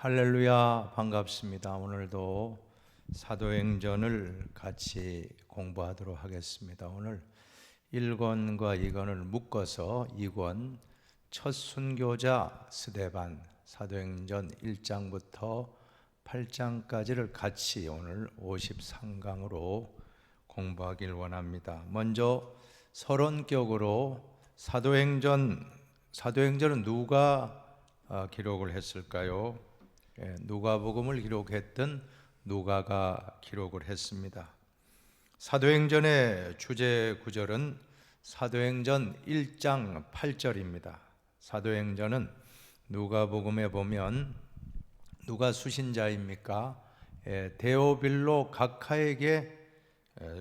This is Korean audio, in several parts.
할렐루야, 반갑습니다. 오늘도 사도행전을 같이 공부하도록 하겠습니다. 오늘 1권과 2권을 묶어서 2권 첫 순교자 스데반 사도행전 1장부터 8장까지를 같이 오늘 53강으로 공부하길 원합니다. 먼저 서론격으로 사도행전은 누가 기록을 했을까요? 누가복음을 기록했던 누가가 기록을 했습니다. 사도행전의 주제 구절은 사도행전 1장 8절입니다. 사도행전은 누가복음에 보면 누가 수신자입니까? 데오빌로 각하에게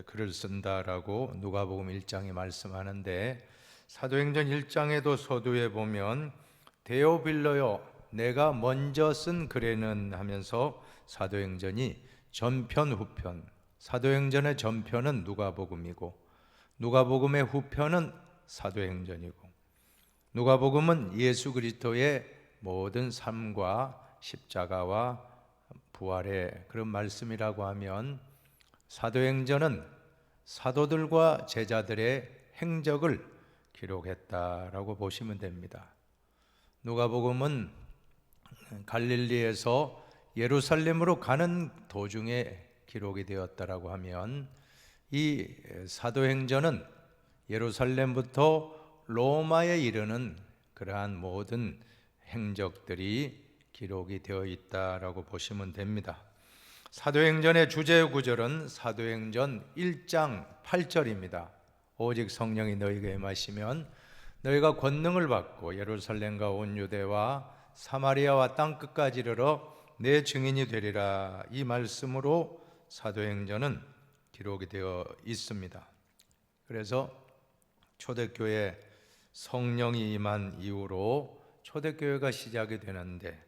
글을 쓴다라고 누가복음 1장에 말씀하는데, 사도행전 1장에도 서두에 보면 데오빌로요 내가 먼저 쓴 글에는 하면서 사도행전이 전편 후편, 사도행전의 전편은 누가복음이고 누가복음의 후편은 사도행전이고, 누가복음은 예수 그리스도의 모든 삶과 십자가와 부활의 그런 말씀이라고 하면, 사도행전은 사도들과 제자들의 행적을 기록했다라고 보시면 됩니다. 누가복음은 갈릴리에서 예루살렘으로 가는 도중에 기록이 되었다라고 하면, 이 사도행전은 예루살렘부터 로마에 이르는 그러한 모든 행적들이 기록이 되어 있다라고 보시면 됩니다. 사도행전의 주제 구절은 사도행전 1장 8절입니다. 오직 성령이 너희에게 임하시면 너희가 권능을 받고 예루살렘과 온 유대와 사마리아와 땅끝까지 이르러 내 증인이 되리라. 이 말씀으로 사도행전은 기록이 되어 있습니다. 그래서 초대교회 성령이 임한 이후로 초대교회가 시작이 되는데,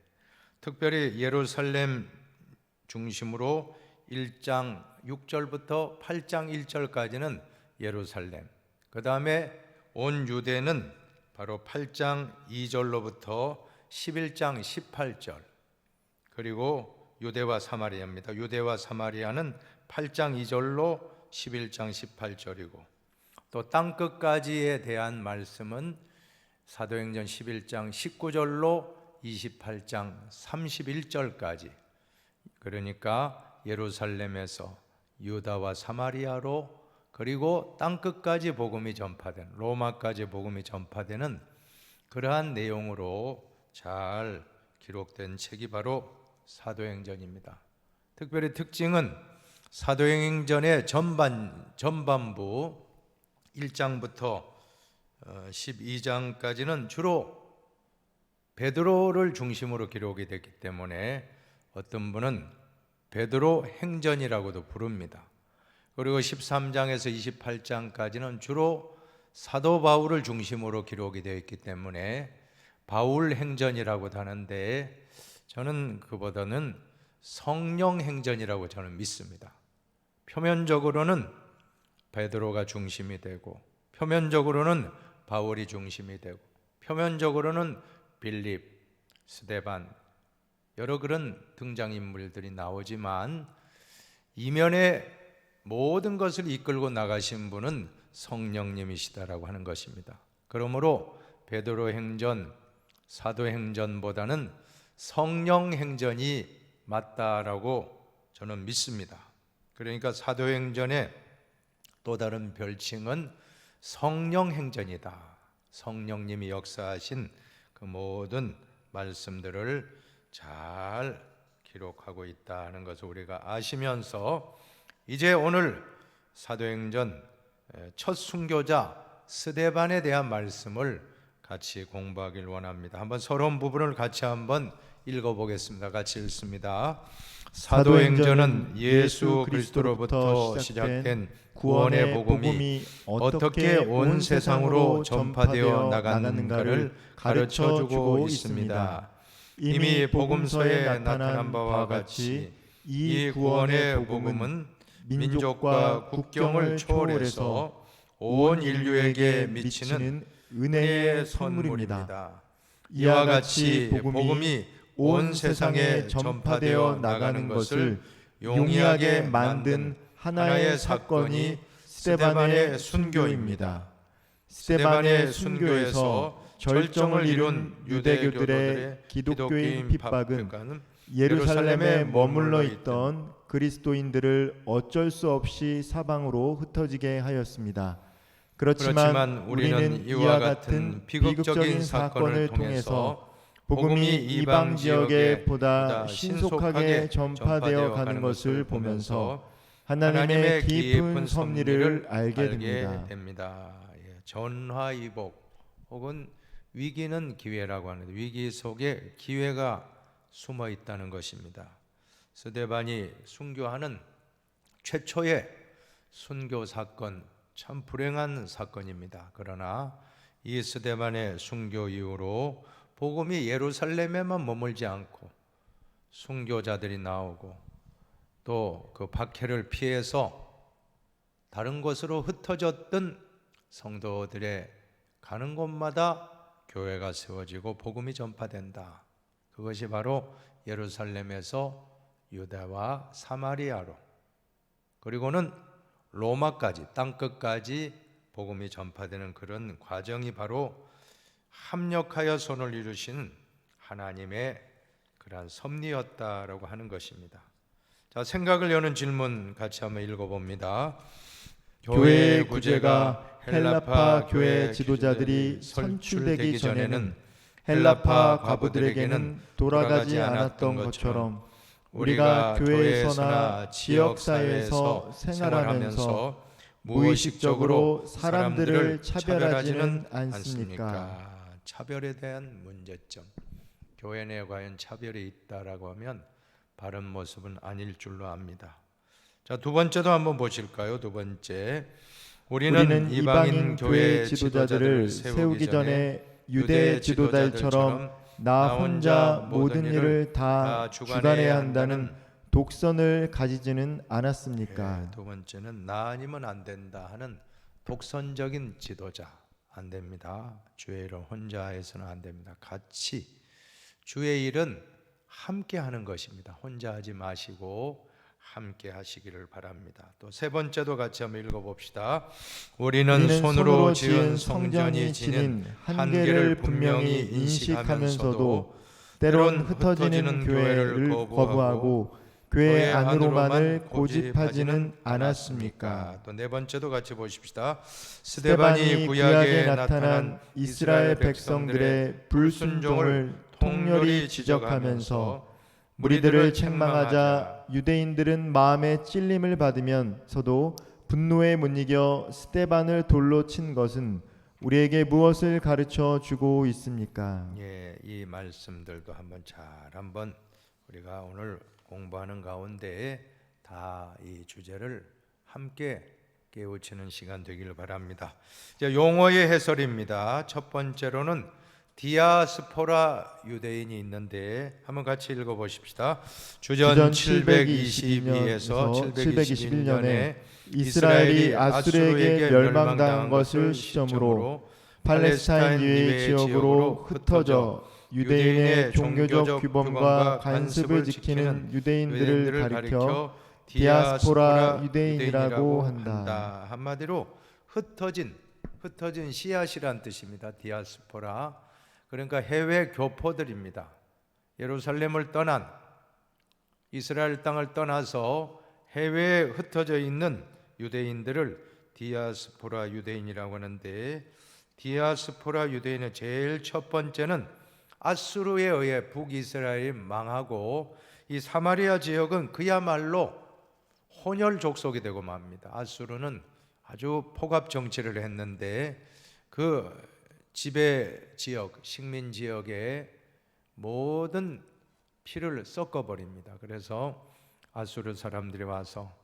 특별히 예루살렘 중심으로 1장 6절부터 8장 1절까지는 예루살렘, 그 다음에 온 유대는 바로 8장 2절로부터 11장 18절, 그리고 유대와 사마리아입니다. 유대와 사마리아는 8장 2절로 11장 18절이고, 또 땅끝까지에 대한 말씀은 사도행전 11장 19절로 28장 31절까지, 그러니까 예루살렘에서 유다와 사마리아로, 그리고 땅끝까지 복음이 전파된, 로마까지 복음이 전파되는 그러한 내용으로 잘 기록된 책이 바로 사도행전입니다. 특별히 특징은 사도행전의 전반부 1장부터 12장까지는 주로 베드로를 중심으로 기록이 됐기 때문에 어떤 분은 베드로 행전이라고도 부릅니다. 그리고 13장에서 28장까지는 주로 사도 바울을 중심으로 기록이 되어 있기 때문에 바울 행전이라고도 하는데, 저는 그보다는 성령 행전이라고 저는 믿습니다. 표면적으로는 베드로가 중심이 되고, 표면적으로는 바울이 중심이 되고, 표면적으로는 빌립, 스데반, 여러 그런 등장인물들이 나오지만, 이면에 모든 것을 이끌고 나가신 분은 성령님이시다라고 하는 것입니다. 그러므로 베드로 행전, 사도 행전보다는 성령 행전이 맞다라고 저는 믿습니다. 그러니까 사도 행전의 또 다른 별칭은 성령 행전이다. 성령님이 역사하신 그 모든 말씀들을 잘 기록하고 있다는 것을 우리가 아시면서, 이제 오늘 사도행전 첫 순교자 스데반에 대한 말씀을 같이 공부하길 원합니다. 한번 서론 부분을 같이 한번 읽어보겠습니다. 같이 읽습니다. 사도행전은 예수 그리스도로부터 시작된 구원의 복음이 어떻게 온 세상으로 전파되어 나갔는가를 가르쳐주고 있습니다. 이미 복음서에 나타난 바와 같이 이 구원의 복음은 민족과 국경을 초월해서 온 인류에게 미치는 은혜의 선물입니다. 이와 같이 복음이 온 세상에 전파되어 나가는 것을 용이하게 만든 하나의 사건이 스데반의 순교입니다. 스데반의 순교에서 절정을 이룬 유대교들의 기독교인 핍박은 예루살렘에 머물러 있던 그리스도인들을 어쩔 수 없이 사방으로 흩어지게 하였습니다. 그렇지만 우리는 이와 같은 비극적인 사건을 통해서 복음이 이방 지역에 보다 신속하게 전파되어 가는 것을 보면서 하나님의 깊은 섭리를 알게 됩니다. 전화위복 혹은 위기는 기회라고 하는데 위기 속에 기회가 숨어 있다는 것입니다. 스데반이 순교하는 최초의 순교 사건, 참 불행한 사건입니다. 그러나 이 스데반의 순교 이후로 복음이 예루살렘에만 머물지 않고 순교자들이 나오고 또 그 박해를 피해서 다른 곳으로 흩어졌던 성도들의 가는 곳마다 교회가 세워지고 복음이 전파된다. 그것이 바로 예루살렘에서 유다와 사마리아로 그리고는 로마까지 땅끝까지 복음이 전파되는 그런 과정이 바로 합력하여 손을 이루신 하나님의 그러한 섭리였다라고 하는 것입니다. 자, 생각을 여는 질문 같이 한번 읽어봅니다. 교회의 구제가 헬라파 교회 지도자들이 선출되기 전에는 헬라파 과부들에게는 돌아가지 않았던 것처럼 우리가 교회에서나 지역사회에서 생활하면서 무의식적으로 사람들을 차별하지는 않습니까? 차별에 대한 문제점. 교회 내에 과연 차별이 있다라고 하면 바른 모습은 아닐 줄로 압니다. 자, 두 번째도 한번 보실까요? 두 번째, 우리는 이방인 교회 지도자들을 세우기 전에 유대 지도자들처럼 나 혼자 모든 일을 다 주관해야 한다는 독선을 가지지는 않았습니까? 두 번째는 나 아니면 안 된다 하는 독선적인 지도자 안 됩니다. 주의 일을 혼자 해서는 안 됩니다. 같이 주의 일은 함께 하는 것입니다. 혼자 하지 마시고 함께 하시기를 바랍니다. 또 세 번째도 같이 한번 읽어봅시다. 우리는 손으로 지은 성전이 지닌 한계를 분명히 인식하면서도 때론 흩어지는 교회를 거부하고 교회 안으로만을 고집하지는 않았습니까? 또 네 번째도 같이 보십시다. 스데반이 구약에 나타난 이스라엘 백성들의 불순종을 통렬히 지적하면서 무리들을 책망하자 유대인들은 마음에 찔림을 받으면서도 분노에 못 이겨 스데반을 돌로 친 것은 우리에게 무엇을 가르쳐 주고 있습니까? 이 말씀들도 한번 우리가 오늘 공부하는 가운데 다 이 주제를 함께 깨우치는 시간 되기를 바랍니다. 용어의 해설입니다. 첫 번째로는 디아스포라 유대인이 있는데 한번 같이 읽어보십시다. 주전 722에서 721년에 이스라엘이 아수르에게 멸망당한 것을 시점으로 팔레스타인 이외의 지역으로 흩어져 유대인의 종교적 규범과 관습을 지키는 유대인들을 가리켜 디아스포라 유대인이라고 한다. 한마디로 흩어진 씨앗이란 뜻입니다. 디아스포라. 그러니까 해외 교포들입니다. 예루살렘을 떠난 이스라엘 땅을 떠나서 해외에 흩어져 있는 유대인들을 디아스포라 유대인이라고 하는데 디아스포라 유대인의 제일 첫 번째는 아수르에 의해 북이스라엘이 망하고 이 사마리아 지역은 그야말로 혼혈 족속이 되고 맙니다. 아수르는 아주 폭압 정치를 했는데 그 지배 지역, 식민 지역의 모든 피를 섞어버립니다. 그래서 아수르 사람들이 와서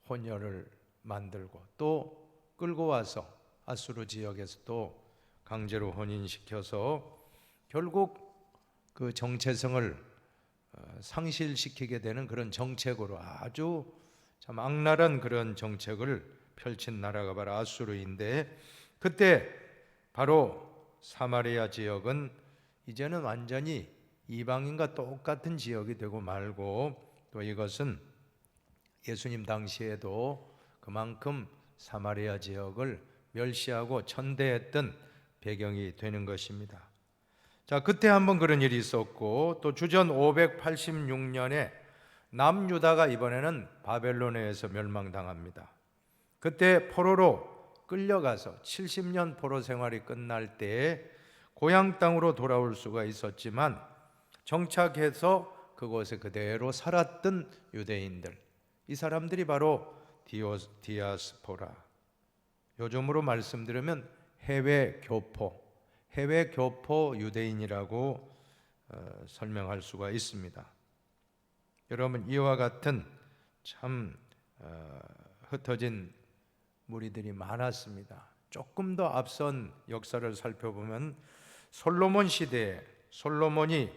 혼혈을 만들고 또 끌고 와서 아수르 지역에서 또 강제로 혼인시켜서 결국 그 정체성을 상실시키게 되는 그런 정책으로 아주 참 악랄한 그런 정책을 펼친 나라가 바로 아수르인데 그때 바로 사마리아 지역은 이제는 완전히 이방인과 똑같은 지역이 되고 말고, 또 이것은 예수님 당시에도 그만큼 사마리아 지역을 멸시하고 천대했던 배경이 되는 것입니다. 자, 그때 한번 그런 일이 있었고, 또 주전 586년에 남유다가 이번에는 바벨론에서 멸망당합니다. 그때 포로로 끌려가서 70년 포로 생활이 끝날 때 고향 땅으로 돌아올 수가 있었지만, 정착해서 그곳에 그대로 살았던 유대인들, 이 사람들이 바로 디아스포라, 요즘으로 말씀드리면 해외 교포 유대인이라고 설명할 수가 있습니다. 여러분, 이와 같은 참 흩어진 무리들이 많았습니다. 조금 더 앞선 역사를 살펴보면 솔로몬 시대에 솔로몬이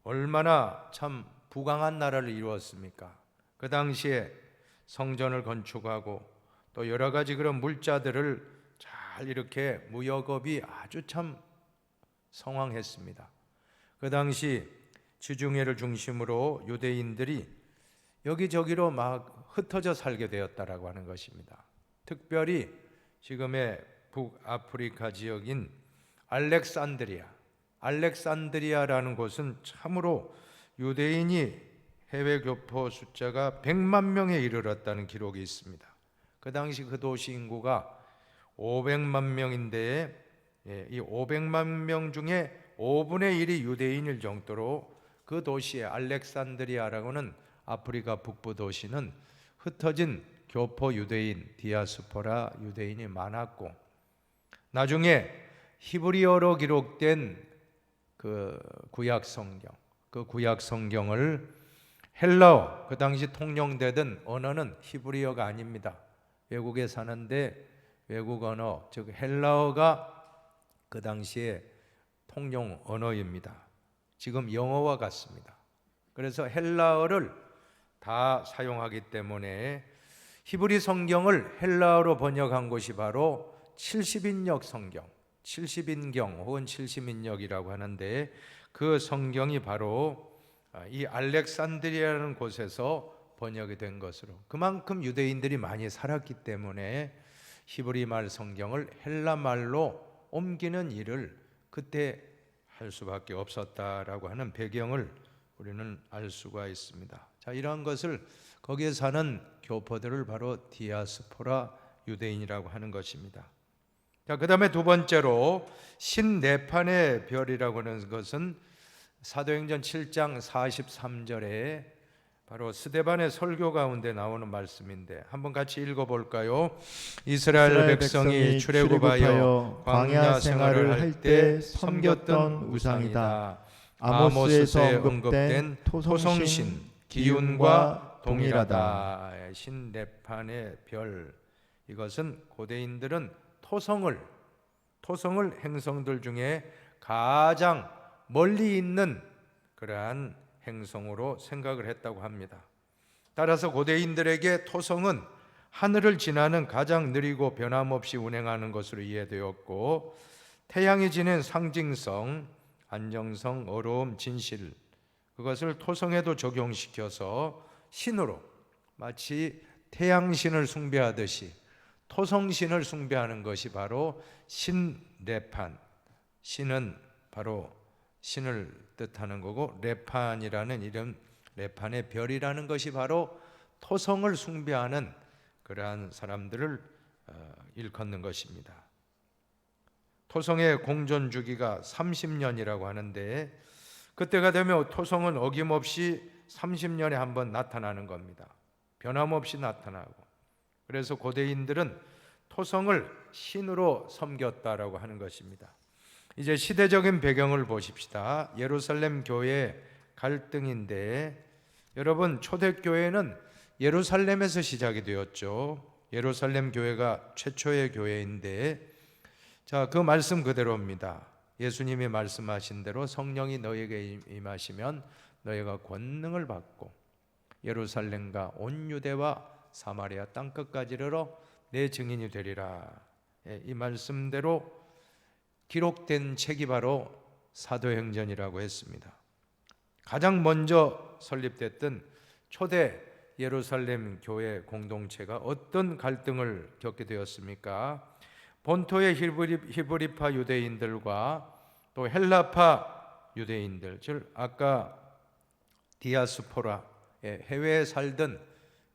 얼마나 참 부강한 나라를 이루었습니까? 그 당시에 성전을 건축하고 또 여러 가지 그런 물자들을 잘 이렇게 무역업이 아주 참 성황했습니다. 그 당시 지중해를 중심으로 유대인들이 여기저기로 막 흩어져 살게 되었다라고 하는 것입니다. 특별히 지금의 북아프리카 지역인 알렉산드리아라는 곳은 참으로 유대인이 해외 교포 숫자가 100만 명에 이르렀다는 기록이 있습니다. 그 당시 그 도시 인구가 500만 명인데, 이 500만 명 중에 5분의 1이 유대인일 정도로 그 도시에 알렉산드리아라고는 아프리카 북부 도시는 흩어진 교포 유대인, 디아스포라 유대인이 많았고, 나중에 히브리어로 기록된 그 구약 성경을 헬라어, 그 당시 통용되던 언어는 히브리어가 아닙니다. 외국에 사는데 외국 언어, 즉 헬라어가 그 당시에 통용 언어입니다. 지금 영어와 같습니다. 그래서 헬라어를 다 사용하기 때문에 히브리 성경을 헬라어로 번역한 곳이 바로 70인역 성경, 70인경 혹은 70인역이라고 하는데, 그 성경이 바로 이 알렉산드리아라는 곳에서 번역이 된 것으로, 그만큼 유대인들이 많이 살았기 때문에 히브리 말 성경을 헬라 말로 옮기는 일을 그때 할 수밖에 없었다라고 하는 배경을 우리는 알 수가 있습니다. 자, 이러한 것을 거기에 사는 교포들을 바로 디아스포라 유대인이라고 하는 것입니다. 자, 그 다음에 두 번째로 신네판의 별이라고 하는 것은 사도행전 7장 43절에 바로 스데반의 설교 가운데 나오는 말씀인데, 한번 같이 읽어볼까요? 이스라엘 백성이 출애굽하여 광야 생활을 할 때 섬겼던 우상이다. 아모스에 언급된 토성신 기운과 동일하다. 신네판의 별, 이것은 고대인들은 토성을 행성들 중에 가장 멀리 있는 그러한 행성으로 생각을 했다고 합니다. 따라서 고대인들에게 토성은 하늘을 지나는 가장 느리고 변함없이 운행하는 것으로 이해되었고, 태양이 지닌 상징성, 안정성, 어려움, 진실, 그것을 토성에도 적용시켜서 신으로, 마치 태양신을 숭배하듯이 토성신을 숭배하는 것이 바로 신레판, 신은 바로 신을 뜻하는 거고, 레판이라는 이름, 레판의 별이라는 것이 바로 토성을 숭배하는 그러한 사람들을 일컫는 것입니다. 토성의 공전 주기가 30년이라고 하는데, 그때가 되면 토성은 어김없이 30년에 한 번 나타나는 겁니다. 변함없이 나타나고, 그래서 고대인들은 토성을 신으로 섬겼다라고 하는 것입니다. 이제 시대적인 배경을 보십시다. 예루살렘 교회 갈등인데, 여러분, 초대교회는 예루살렘에서 시작이 되었죠. 예루살렘 교회가 최초의 교회인데, 자, 그 말씀 그대로입니다. 예수님이 말씀하신 대로 성령이 너에게 임하시면 너희가 권능을 받고 예루살렘과 온 유대와 사마리아 땅끝까지 이르러 내 증인이 되리라. 이 말씀대로 기록된 책이 바로 사도행전이라고 했습니다. 가장 먼저 설립됐던 초대 예루살렘 교회 공동체가 어떤 갈등을 겪게 되었습니까? 본토의 히브리파 유대인들과 또 헬라파 유대인들, 즉 아까 디아스포라, 해외에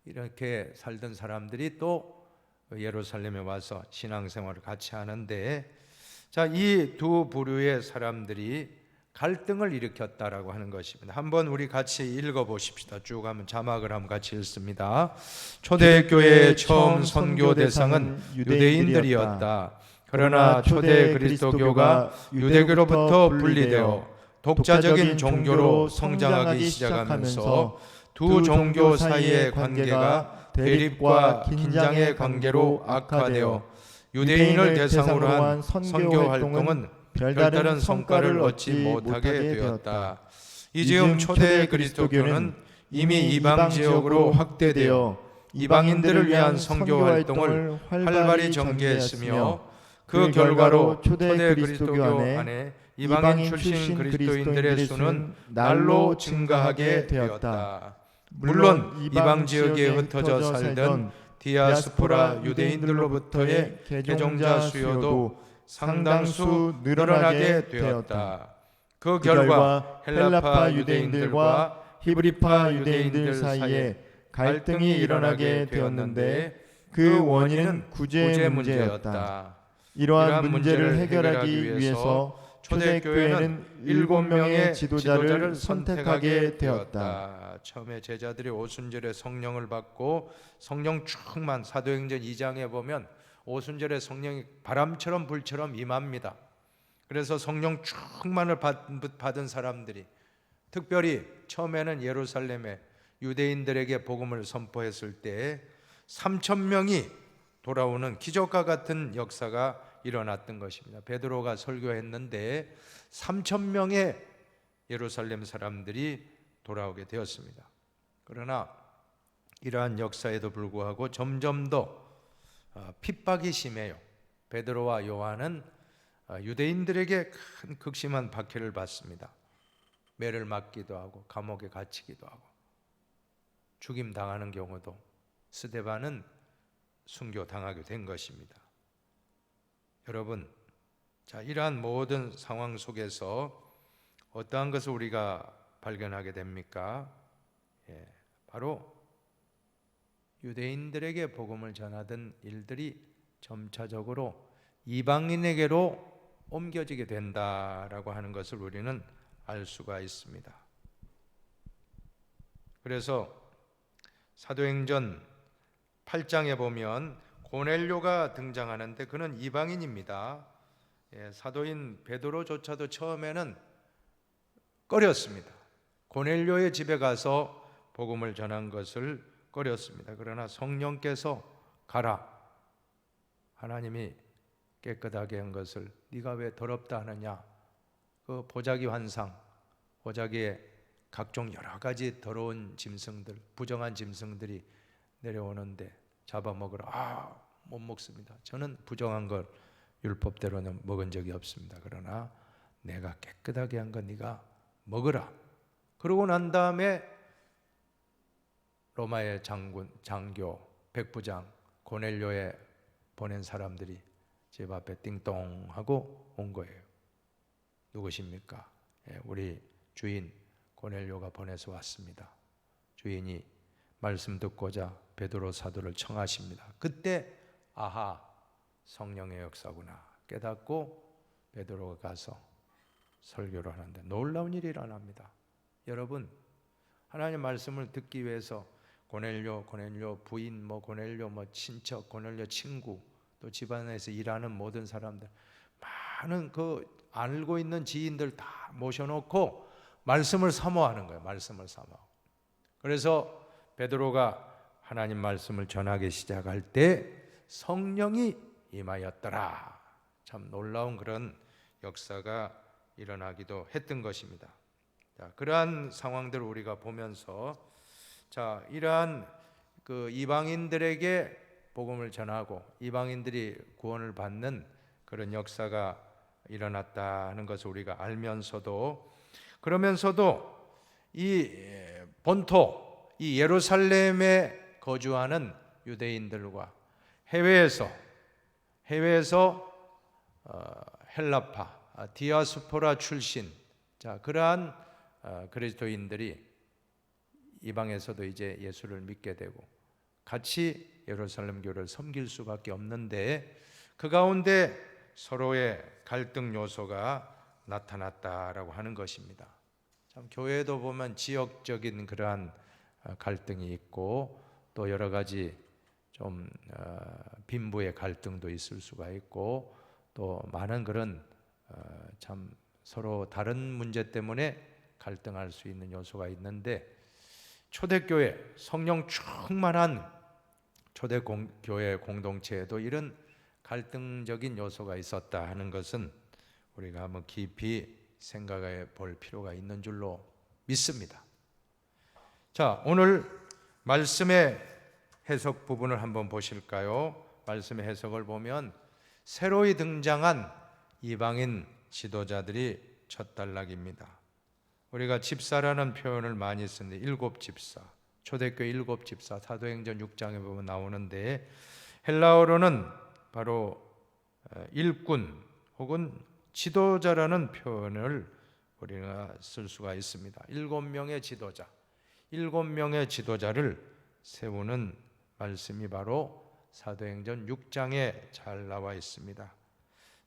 이렇게 살던 사람들이 또 예루살렘에 와서 신앙생활을 같이 하는데, 자, 이 두 부류의 사람들이 갈등을 일으켰다라고 하는 것입니다. 한번 우리 같이 읽어보십시다. 쭉 한번 자막을 한번 같이 읽습니다. 초대교회의 처음 선교 대상은 유대인들이었다. 그러나 초대 그리스도교가 유대교로부터 분리되어 독자적인 종교로 성장하기 시작하면서 두 종교 사이의 관계가 대립과 긴장의 관계로 악화되어 유대인을 대상으로 한 선교 활동은 별다른 성과를 얻지 못하게 되었다. 이즈음 초대 그리스도교는 이미 이방 지역으로 확대되어 이방인들을 위한 선교 활동을 활발히 전개했으며, 그 결과로 초대 그리스도교 안에 이방인 출신 그리스도인들의 수는 날로 증가하게 되었다. 물론 이방 지역에 흩어져 살던 디아스포라 유대인들로부터의 개종자 수요도 상당수 늘어나게 되었다. 그 결과 헬라파 유대인들과 히브리파 유대인들 사이에 갈등이 일어나게 되었는데, 그 원인은 구제 문제였다. 이러한 문제를 해결하기 위해서 초대교회는 7명의 지도자를 선택하게 되었다. 처음에 제자들이 오순절에 성령을 받고 성령 충만, 사도행전 2장에 보면 오순절에 성령이 바람처럼 불처럼 임합니다. 그래서 성령 충만을 받은 사람들이 특별히 처음에는 예루살렘에 유대인들에게 복음을 선포했을 때 3,000명이 돌아오는 기적과 같은 역사가 일어났던 것입니다. 베드로가 설교했는데 3,000명의 예루살렘 사람들이 돌아오게 되었습니다. 그러나 이러한 역사에도 불구하고 점점 더 핍박이 심해요. 베드로와 요한은 유대인들에게 큰 극심한 박해를 받습니다. 매를 맞기도 하고 감옥에 갇히기도 하고 죽임 당하는 경우도, 스데반은 순교당하게 된 것입니다. 여러분, 자, 이러한 모든 상황 속에서 어떠한 것을 우리가 발견하게 됩니까? 바로 유대인들에게 복음을 전하던 일들이 점차적으로 이방인에게로 옮겨지게 된다라고 하는 것을 우리는 알 수가 있습니다. 그래서 사도행전 8장에 보면 고넬료가 등장하는데 그는 이방인입니다. 사도인 베드로조차도 처음에는 꺼렸습니다. 고넬료의 집에 가서 복음을 전한 것을 꺼렸습니다. 그러나 성령께서 가라, 하나님이 깨끗하게 한 것을 네가 왜 더럽다 하느냐, 그 보자기 환상, 보자기에 각종 여러 가지 더러운 짐승들, 부정한 짐승들이 내려오는데 잡아먹으라. 못 먹습니다. 저는 부정한 걸 율법대로는 먹은 적이 없습니다. 그러나 내가 깨끗하게 한 건 네가 먹으라. 그러고 난 다음에 로마의 장교, 백부장 고넬료에 보낸 사람들이 집 앞에 띵동하고 온 거예요. 누구십니까? 우리 주인 고넬료가 보내서 왔습니다. 주인이 말씀 듣고자 베드로 사도를 청하십니다. 그때 아하, 성령의 역사구나 깨닫고 베드로가 가서 설교를 하는데 놀라운 일이 일어납니다. 여러분, 하나님의 말씀을 듣기 위해서 고넬료 부인, 고넬료 친척, 고넬료 친구, 또 집안에서 일하는 모든 사람들, 많은 그 알고 있는 지인들 다 모셔놓고 말씀을 사모하는 거예요. 말씀을 사모. 그래서 베드로가 하나님 말씀을 전하기 시작할 때 성령이 임하였더라. 참 놀라운 그런 역사가 일어나기도 했던 것입니다. 자, 그러한 상황들을 우리가 보면서, 자, 이러한 그 이방인들에게 복음을 전하고 이방인들이 구원을 받는 그런 역사가 일어났다는 것을 우리가 알면서도, 그러면서도 이 본토 이 예루살렘에 거주하는 유대인들과 해외에서 헬라파 디아스포라 출신 그러한 그리스도인들이 이방에서도 이제 예수를 믿게 되고 같이 예루살렘 교회를 섬길 수밖에 없는데, 그 가운데 서로의 갈등 요소가 나타났다라고 하는 것입니다. 참 교회도 보면 지역적인 그러한 갈등이 있고 또 여러 가지 좀 빈부의 갈등도 있을 수가 있고 또 많은 그런 참 서로 다른 문제 때문에 갈등할 수 있는 요소가 있는데, 초대교회 성령 충만한 초대교회 공동체에도 이런 갈등적인 요소가 있었다 하는 것은 우리가 한번 깊이 생각해 볼 필요가 있는 줄로 믿습니다. 자, 오늘 말씀의 해석 부분을 한번 보실까요? 말씀의 해석을 보면 새로이 등장한 이방인 지도자들이 첫 단락입니다. 우리가 집사라는 표현을 많이 쓰는데 일곱 집사, 초대교회 일곱 집사, 사도행전 6장에 보면 나오는데 헬라어로는 바로 일꾼 혹은 지도자라는 표현을 우리가 쓸 수가 있습니다. 7명의 지도자, 7명의 지도자를 세우는 말씀이 바로 사도행전 6장에 잘 나와 있습니다.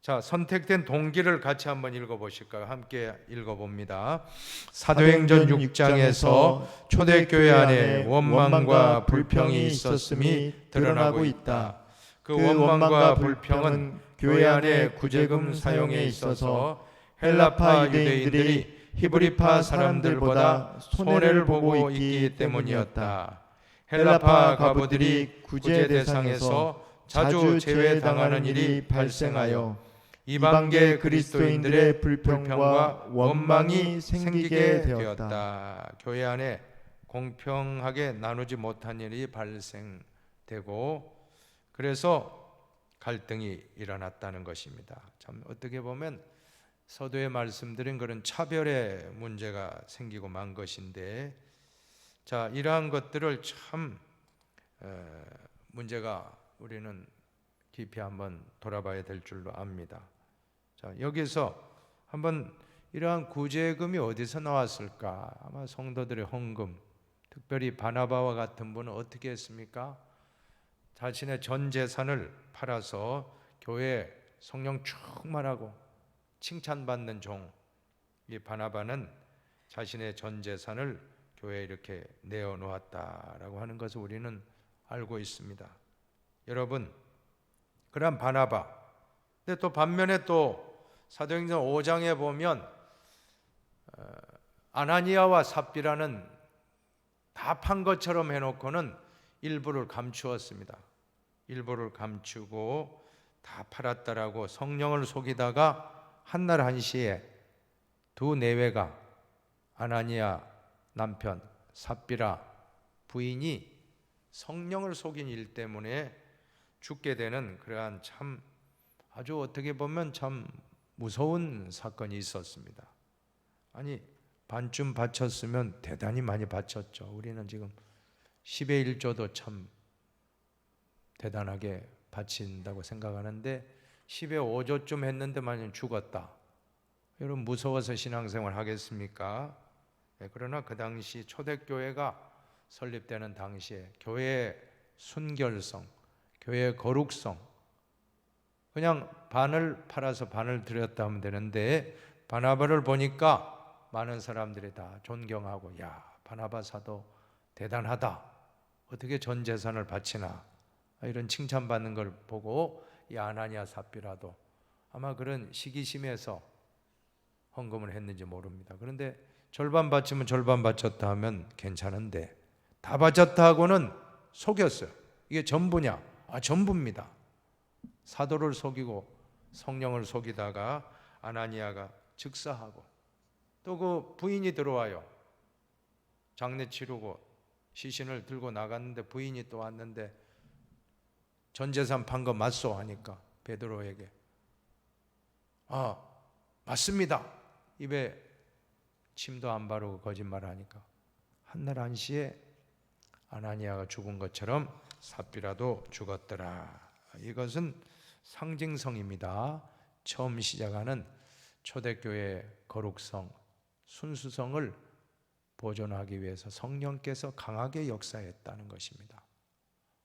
자, 선택된 동기를 같이 한번 읽어보실까요? 함께 읽어봅니다. 사도행전 6장에서 초대교회 안에 원망과 불평이 있었음이 드러나고 있다. 그 원망과 불평은 교회 안의 구제금 사용에 있어서 헬라파 유대인들이 히브리파 사람들보다 손해를 보고 있기 때문이었다. 헬라파 과부들이 구제 대상에서 자주 제외당하는 일이 발생하여 이방계 그리스도인들의 불평과 원망이 생기게 되었다. 교회 안에 공평하게 나누지 못한 일이 발생되고 그래서 갈등이 일어났다는 것입니다. 참 어떻게 보면 서두에 말씀드린 그런 차별의 문제가 생기고 만 것인데, 자, 이러한 것들을 참 문제가 우리는 깊이 한번 돌아봐야 될 줄로 압니다. 자, 여기서 한번 이러한 구제금이 어디서 나왔을까? 아마 성도들의 헌금, 특별히 바나바와 같은 분은 어떻게 했습니까? 자신의 전 재산을 팔아서 교회에 성령 충만하고 칭찬받는 종, 이 바나바는 자신의 전 재산을 교회에 이렇게 내어놓았다라고 하는 것을 우리는 알고 있습니다. 여러분, 그런 바나바, 근데 또 반면에 또 사도행전 5장에 보면 아나니아와 삽비라는 다 판 것처럼 해놓고는 일부를 감추었습니다. 일부를 감추고 다 팔았다라고 성령을 속이다가 한날 한시에 두 내외가 아나니아 남편 삽비라 부인이 성령을 속인 일 때문에 죽게 되는 그러한 참 아주 어떻게 보면 참 무서운 사건이 있었습니다. 아니 반쯤 바쳤으면 대단히 많이 바쳤죠. 우리는 지금 10의 1조도 참 대단하게 바친다고 생각하는데 10의 5조쯤 했는데 만약 죽었다. 여러분 무서워서 신앙생활 하겠습니까? 네, 그러나 그 당시 초대교회가 설립되는 당시에 교회의 순결성, 교회의 거룩성, 그냥 반을 팔아서 반을 드렸다 하면 되는데 바나바를 보니까 많은 사람들이 다 존경하고 야 바나바 사도 대단하다. 어떻게 전 재산을 바치나 이런 칭찬받는 걸 보고 이 아나니아 삽비라도 아마 그런 시기심에서 헌금을 했는지 모릅니다. 그런데 절반 바치면 절반 바쳤다 하면 괜찮은데 다 바쳤다 하고는 속였어요. 이게 전부냐? 전부입니다. 사도를 속이고 성령을 속이다가 아나니아가 즉사하고 또 그 부인이 들어와요. 장례 치르고 시신을 들고 나갔는데 부인이 또 왔는데 전 재산 판 거 맞소 하니까 베드로에게 아, 맞습니다. 입에 침도 안 바르고 거짓말하니까 한날 한시에 아나니아가 죽은 것처럼 삽비라도 죽었더라. 이것은 상징성입니다. 처음 시작하는 초대교회의 거룩성, 순수성을 보존하기 위해서 성령께서 강하게 역사했다는 것입니다.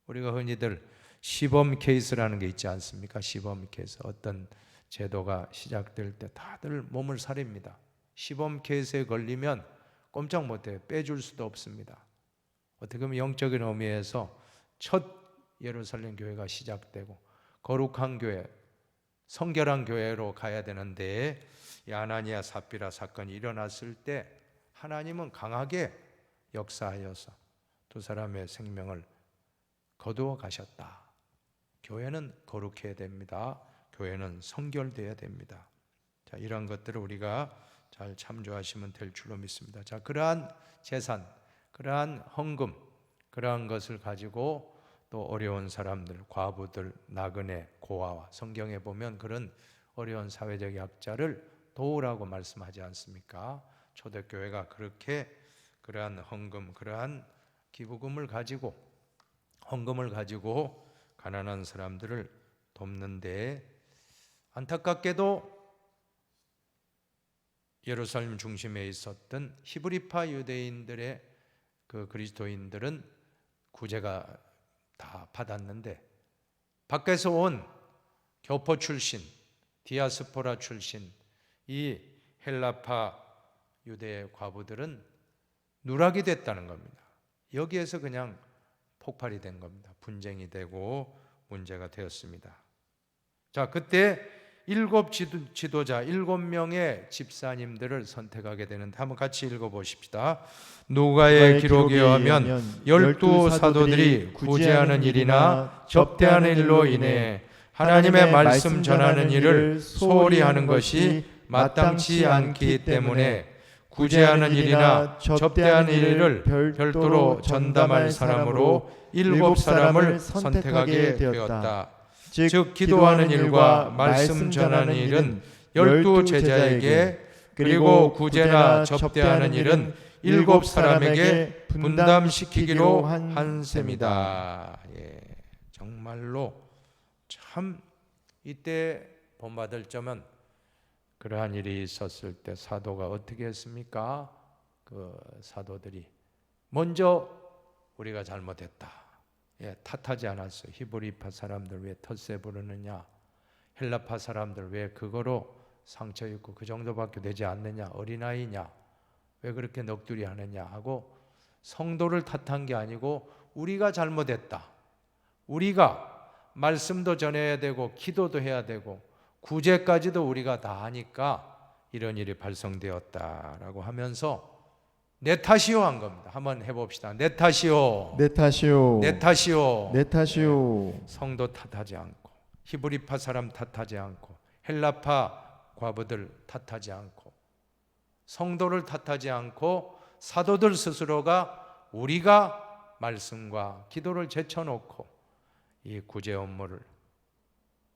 우리가 흔히들 시범 케이스라는 게 있지 않습니까? 시범 케이스. 어떤 제도가 시작될 때 다들 몸을 사립니다. 시범 케이스에 걸리면 꼼짝 못해요. 빼줄 수도 없습니다. 어떻게 보면 영적인 의미에서 첫 예루살렘 교회가 시작되고 거룩한 교회, 성결한 교회로 가야 되는데 이 아나니아 삽비라 사건이 일어났을 때 하나님은 강하게 역사하여서 두 사람의 생명을 거두어 가셨다. 교회는 거룩해야 됩니다. 교회는 성결돼야 됩니다. 자, 이런 것들을 우리가 잘 참조하시면 될 줄로 믿습니다. 자, 그러한 재산, 그러한 헌금, 그러한 것을 가지고 또 어려운 사람들, 과부들, 나그네, 고아와 성경에 보면 그런 어려운 사회적 약자를 도우라고 말씀하지 않습니까? 초대교회가 그렇게 그러한 헌금, 그러한 기부금을 가지고 헌금을 가지고 가난한 사람들을 돕는데 안타깝게도 예루살렘 중심에 있었던 히브리파 유대인들의 그 그리스도인들은 구제가 다 받았는데 밖에서 온 교포 출신, 디아스포라 출신 이 헬라파 유대 과부들은 누락이 됐다는 겁니다. 여기에서 그냥 폭발이 된 겁니다. 분쟁이 되고 문제가 되었습니다. 자, 그때 7 집사님들을 선택하게 되는데 한번 같이 읽어보십시다. 누가의 기록에 의하면 12 사도들이 구제하는 일이나 접대하는 일로 인해 하나님의 말씀 전하는 일을 소홀히 하는 것이 마땅치 않기 때문에 구제하는 일이나 접대하는 일을 별도로 전담할 사람으로 7 사람을 선택하게 되었다. 즉 기도하는 일과 말씀 전하는 일은 12 제자에게 그리고 구제나 접대하는 일은 7 사람에게 분담시키기로 한 셈이다. 예, 정말로 참 이때 본받을 점은 그러한 일이 있었을 때 사도가 어떻게 했습니까? 그 사도들이 먼저 우리가 잘못했다. 예, 탓하지 않았어요. 히브리파 사람들 왜 텃세 부르느냐, 헬라파 사람들 왜 그거로 상처 입고 그 정도밖에 되지 않느냐, 어린아이냐, 왜 그렇게 넋두리 하느냐 하고 성도를 탓한 게 아니고 우리가 잘못했다. 우리가 말씀도 전해야 되고 기도도 해야 되고 구제까지도 우리가 다 하니까 이런 일이 발생되었다라고 하면서 내 탓이요 한 겁니다. 한번 해봅시다. 내 탓이요. 내 탓이요. 내 탓이요. 내 탓이요. 성도 탓하지 않고 히브리파 사람 탓하지 않고 헬라파 과부들 탓하지 않고 성도를 탓하지 않고 사도들 스스로가 우리가 말씀과 기도를 제쳐놓고 이 구제 업무를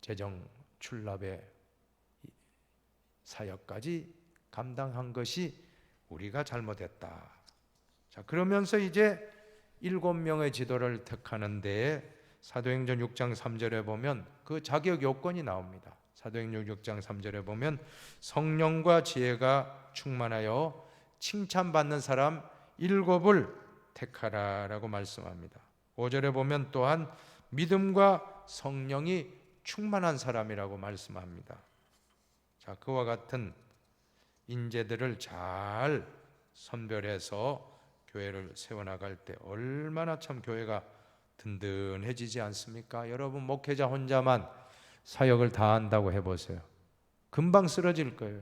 재정 출납의 사역까지 감당한 것이 우리가 잘못했다. 자, 그러면서 이제 7명의 지도를 택하는데 사도행전 6장 3절에 보면 그 자격 요건이 나옵니다. 사도행전 6장 3절에 보면 성령과 지혜가 충만하여 칭찬받는 사람 7을 택하라라고 말씀합니다. 5절에 보면 또한 믿음과 성령이 충만한 사람이라고 말씀합니다. 자, 그와 같은 인재들을 잘 선별해서 교회를 세워나갈 때 얼마나 참 교회가 든든해지지 않습니까? 여러분 목회자 혼자만 사역을 다 한다고 해보세요. 금방 쓰러질 거예요.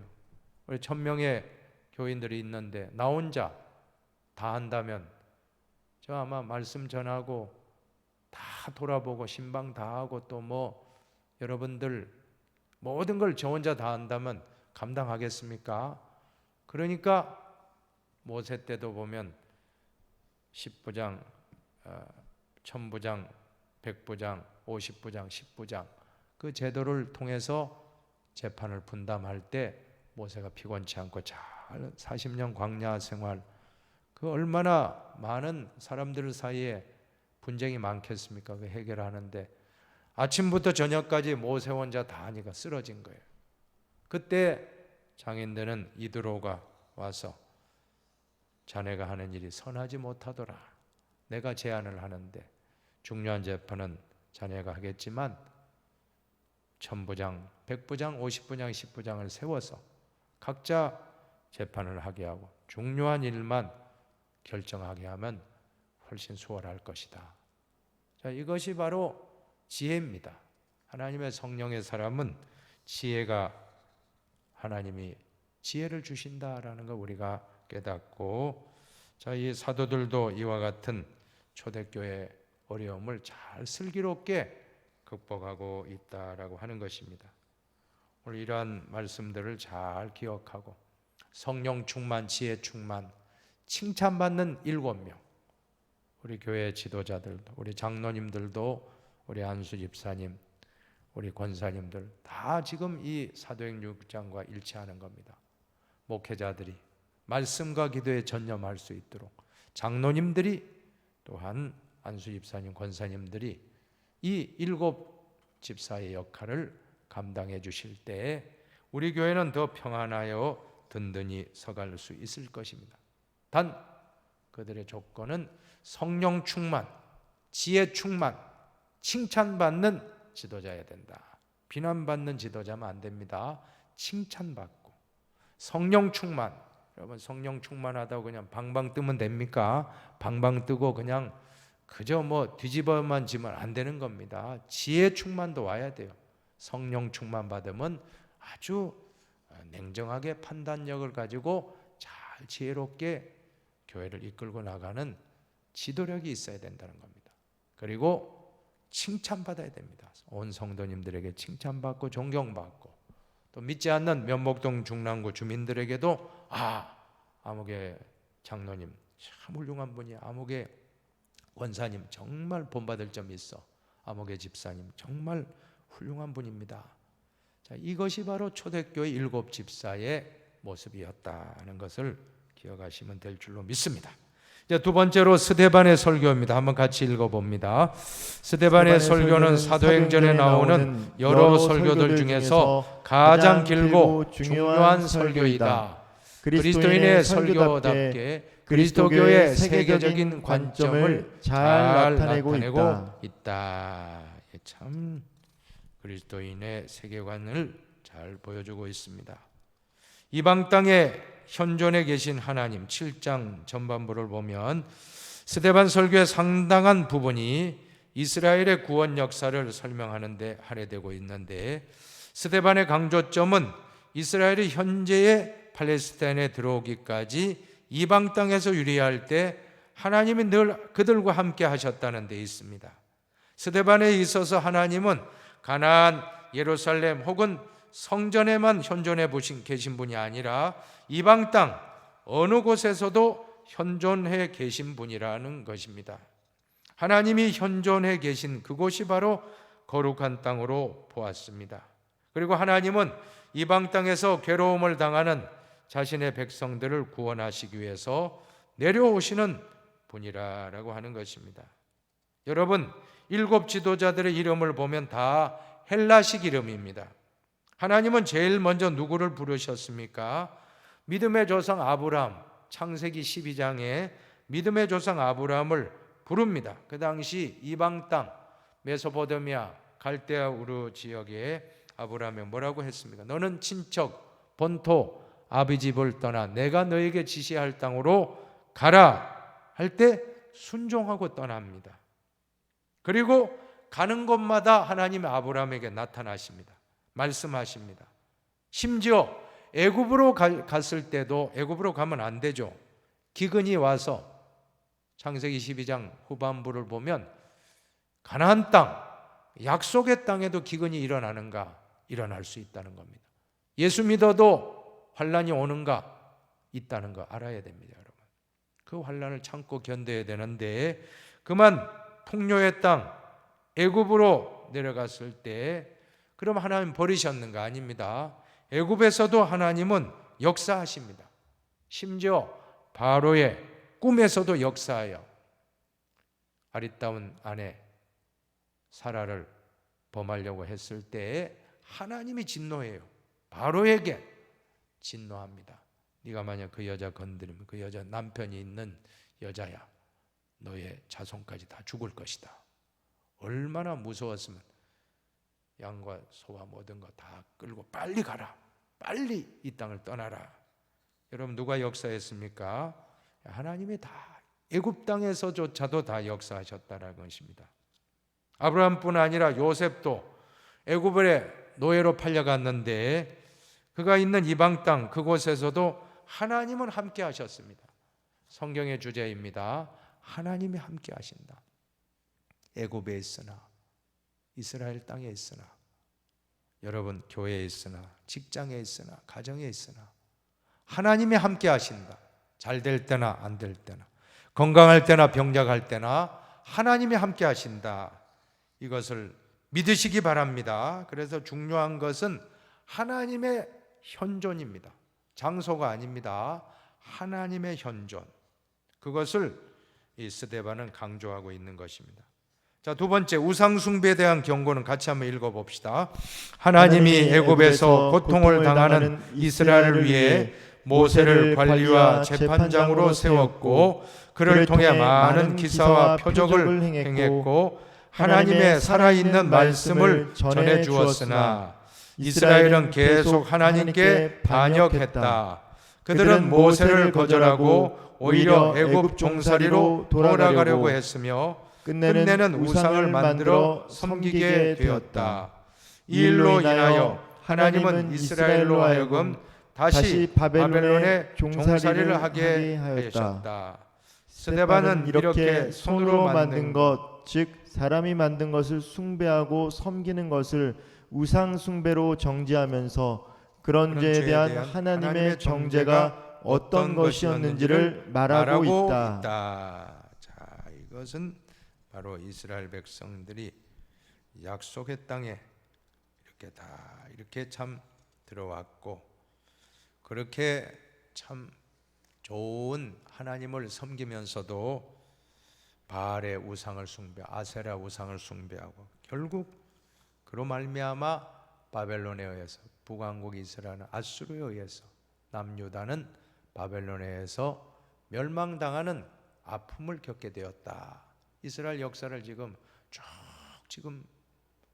우리 1000명의 교인들이 있는데 나 혼자 다 한다면 저 아마 말씀 전하고 다 돌아보고 신방 다 하고 또 뭐 여러분들 모든 걸 저 혼자 다 한다면 감당하겠습니까? 그러니까 모세 때도 보면 10부장, 1000부장, 100부장, 50부장, 10부장 그 제도를 통해서 재판을 분담할 때 모세가 피곤치 않고 잘 40년 광야 생활, 그 얼마나 많은 사람들 사이에 분쟁이 많겠습니까? 그 해결하는데 아침부터 저녁까지 모세 혼자 다 하니까 쓰러진 거예요. 그때 장인들은 이드로가 와서 자네가 하는 일이 선하지 못하더라. 내가 제안을 하는데 중요한 재판은 자네가 하겠지만 천부장, 백부장, 50부장, 10부장을 세워서 각자 재판을 하게 하고 중요한 일만 결정하게 하면 훨씬 수월할 것이다. 자, 이것이 바로 지혜입니다. 하나님의 성령의 사람은 지혜가, 하나님이 지혜를 주신다라는 걸 우리가 깨닫고, 자, 이 사도들도 이와 같은 초대교회 어려움을 잘 슬기롭게 극복하고 있다라고 하는 것입니다. 오늘 이러한 말씀들을 잘 기억하고 성령 충만, 지혜 충만, 칭찬받는 7명, 우리 교회 지도자들도, 우리 장로님들도, 우리 안수 집사님, 우리 권사님들 다 지금 이 사도행 6장과 일치하는 겁니다. 목회자들이 말씀과 기도에 전념할 수 있도록, 장로님들이 또한 안수 집사님, 권사님들이 이 7 집사의 역할을 감당해 주실 때 우리 교회는 더 평안하여 든든히 서갈 수 있을 것입니다. 단 그들의 조건은 성령 충만, 지혜 충만, 칭찬받는 지도자여야 된다. 비난받는 지도자면 안 됩니다. 칭찬받고 성령 충만. 여러분, 성령 충만하다고 그냥 방방 뜨면 됩니까? 방방 뜨고 그냥 그저 뭐 뒤집어만 지면 안 되는 겁니다. 지혜 충만도 와야 돼요. 성령 충만 받으면 아주 냉정하게 판단력을 가지고 잘 지혜롭게 교회를 이끌고 나가는 지도력이 있어야 된다는 겁니다. 그리고 칭찬받아야 됩니다. 온 성도님들에게 칭찬받고 존경받고, 또 믿지 않는 면목동 중랑구 주민들에게도 아무개 장로님 참 훌륭한 분이야, 아무개 권사님 정말 본받을 점이 있어, 아무개 집사님 정말 훌륭한 분입니다. 자, 이것이 바로 초대교회 7 집사의 모습이었다는 것을 기억하시면 될 줄로 믿습니다. 이제 두 번째로 스데반의 설교입니다. 한번 같이 읽어봅니다. 스데반의 설교는 사도행전에 나오는 여러 설교들 중에서 가장 길고 중요한 설교이다. 그리스도인의 설교답게 그리스도교의 세계적인 관점을 잘 나타내고 있다. 참 그리스도인의 세계관을 잘 보여주고 있습니다. 이방 땅에 현존에 계신 하나님, 7장 전반부를 보면 스데반 설교의 상당한 부분이 이스라엘의 구원 역사를 설명하는 데 할애되고 있는데, 스데반의 강조점은 이스라엘이 현재의 팔레스타인에 들어오기까지 이방 땅에서 유리할 때 하나님이 늘 그들과 함께 하셨다는 데 있습니다. 스데반에 있어서 하나님은 가나안, 예루살렘 혹은 성전에만 현존해 계신 분이 아니라 이방 땅 어느 곳에서도 현존해 계신 분이라는 것입니다. 하나님이 현존해 계신 그곳이 바로 거룩한 땅으로 보았습니다. 그리고 하나님은 이방 땅에서 괴로움을 당하는 자신의 백성들을 구원하시기 위해서 내려오시는 분이라고 하는 것입니다. 여러분, 7 지도자들의 이름을 보면 다 헬라식 이름입니다. 하나님은 제일 먼저 누구를 부르셨습니까? 믿음의 조상 아브라함, 창세기 12장에 믿음의 조상 아브라함을 부릅니다. 그 당시 이방 땅 메소포타미아 갈대아 우르 지역에 아브라함이 뭐라고 했습니까? 너는 친척 본토 아비 집을 떠나 내가 너에게 지시할 땅으로 가라 할 때 순종하고 떠납니다. 그리고 가는 곳마다 하나님이 아브라함에게 나타나십니다. 말씀하십니다. 심지어 애굽으로 갔을 때도, 애굽으로 가면 안 되죠. 기근이 와서 창세기 12장 후반부를 보면 가나안 땅, 약속의 땅에도 기근이 일어나는가? 일어날 수 있다는 겁니다. 예수 믿어도 환란이 오는가? 있다는 거 알아야 됩니다, 여러분. 그 환란을 참고 견뎌야 되는데, 그만 풍요의 땅 애굽으로 내려갔을 때 그럼 하나님 버리셨는가? 아닙니다. 애굽에서도 하나님은 역사하십니다. 심지어 바로의 꿈에서도 역사하여 아리따운 아내 사라를 범하려고 했을 때에 하나님이 진노해요. 바로에게 진노합니다. 네가 만약 그 여자 건드리면 그 여자 남편이 있는 여자야, 너의 자손까지 다 죽을 것이다. 얼마나 무서웠으면 양과 소와 모든 거 다 끌고 빨리 가라, 빨리 이 땅을 떠나라. 여러분 누가 역사했습니까? 하나님이 다 애굽 땅에서조차도 다 역사하셨다라는 것입니다. 아브라함뿐 아니라 요셉도 애굽의 노예로 팔려갔는데 그가 있는 이방 땅 그곳에서도 하나님은 함께 하셨습니다. 성경의 주제입니다. 하나님이 함께 하신다. 애굽에 있으나 이스라엘 땅에 있으나 여러분 교회에 있으나 직장에 있으나 가정에 있으나 하나님이 함께 하신다. 잘 될 때나 안 될 때나 건강할 때나 병약할 때나 하나님이 함께 하신다. 이것을 믿으시기 바랍니다. 그래서 중요한 것은 하나님의 현존입니다. 장소가 아닙니다. 하나님의 현존. 그것을 이 스데반은 강조하고 있는 것입니다. 자, 두 번째 우상 숭배에 대한 경고는 같이 한번 읽어봅시다. 하나님이 애굽에서 고통을 당하는 이스라엘을 위해 모세를 관리와 재판장으로 세웠고 그를 통해 많은 기사와 표적을 행했고 하나님의 살아있는 말씀을 전해 주었으나 이스라엘은 계속 하나님께 반역했다. 그들은 모세를 거절하고 오히려 애굽 종살이로 돌아가려고 했으며 끝내는 우상을 만들어 섬기게 되었다. 이 일로 인하여 하나님은 이스라엘로 하여금 다시 바벨론에 종살이를 하게 하셨다. 스데반은 이렇게 손으로 만든 것, 즉 사람이 만든 것을 숭배하고 섬기는 것을 우상 숭배로 정죄하면서 그런 죄에 대한 하나님의 정죄가 어떤 것이었는지를 말하고 있다. 자, 이것은 바로 이스라엘 백성들이 약속의 땅에 이렇게 참 들어왔고 그렇게 참 좋은 하나님을 섬기면서도 바알의 우상을 숭배, 아세라 우상을 숭배하고 결국 그로 말미암아 바벨론에 의해서 북왕국 이스라엘은 아수르에 의해서 남유다는 바벨론에 의해서 멸망당하는 아픔을 겪게 되었다. 이스라엘 역사를 지금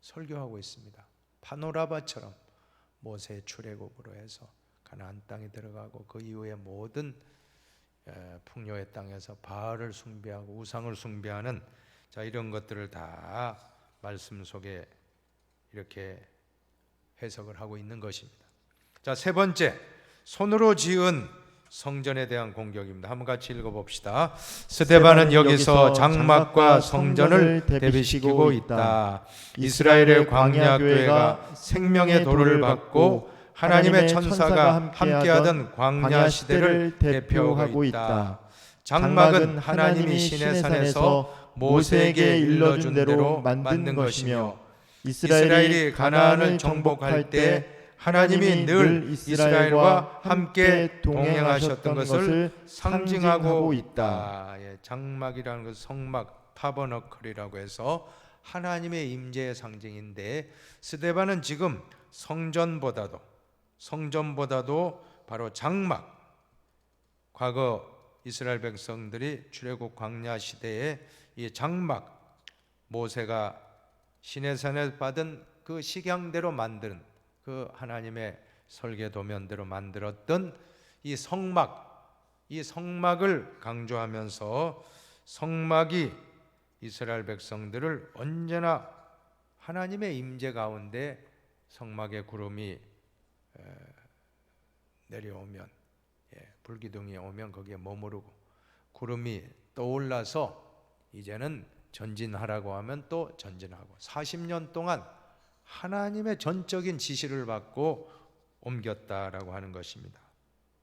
설교하고 있습니다. 파노라마처럼 모세의 출애굽으로 해서 가나안 땅에 들어가고 그 이후에 모든 풍요의 땅에서 바알을 숭배하고 우상을 숭배하는 자 이런 것들을 다 말씀 속에 이렇게 해석을 하고 있는 것입니다. 자, 세 번째 손으로 지은 성전에 대한 공격입니다. 한번 같이 읽어봅시다. 스데반은 여기서 장막과 성전을 대비시키고 있다. 이스라엘의 광야 교회가 생명의 도를 받고 하나님의 천사가 함께하던 광야 시대를 대표하고 있다. 장막은 하나님이 시내산에서 모세에게 일러준 대로 만든 것이며 이스라엘이 가나안을 정복할 때 하나님이 늘 이스라엘과 함께 동행하셨던 것을 상징하고 있다. 장막이라는 것은 성막, 타버너클이라고 해서 하나님의 임재의 상징인데 스데반은 지금 성전보다도 바로 장막, 과거 이스라엘 백성들이 출애굽 광야 시대에 이 장막, 모세가 시내산에 받은 그 식양대로 만든 그 하나님의 설계 도면대로 만들었던 이 성막을 강조하면서 성막이 이스라엘 백성들을 언제나 하나님의 임재 가운데 성막의 구름이 내려오면 불기둥이 오면 거기에 머무르고 구름이 떠올라서 이제는 전진하라고 하면 또 전진하고 40년 동안 하나님의 전적인 지시를 받고 옮겼다라고 하는 것입니다.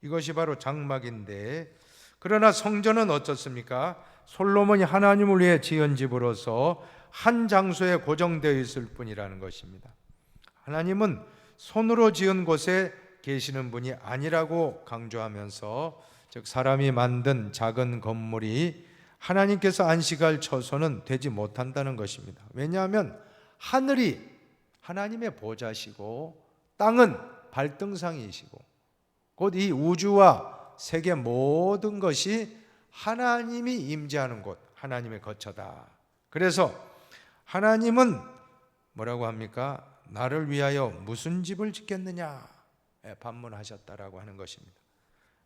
이것이 바로 장막인데 그러나 성전은 어떻습니까? 솔로몬이 하나님을 위해 지은 집으로서 한 장소에 고정되어 있을 뿐이라는 것입니다. 하나님은 손으로 지은 곳에 계시는 분이 아니라고 강조하면서, 즉 사람이 만든 작은 건물이 하나님께서 안식할 처소는 되지 못한다는 것입니다. 왜냐하면 하늘이 하나님의 보좌시고 땅은 발등상이시고 곧 이 우주와 세계 모든 것이 하나님이 임재하는 곳, 하나님의 거처다. 그래서 하나님은 뭐라고 합니까? 나를 위하여 무슨 집을 짓겠느냐 반문하셨다라고 하는 것입니다.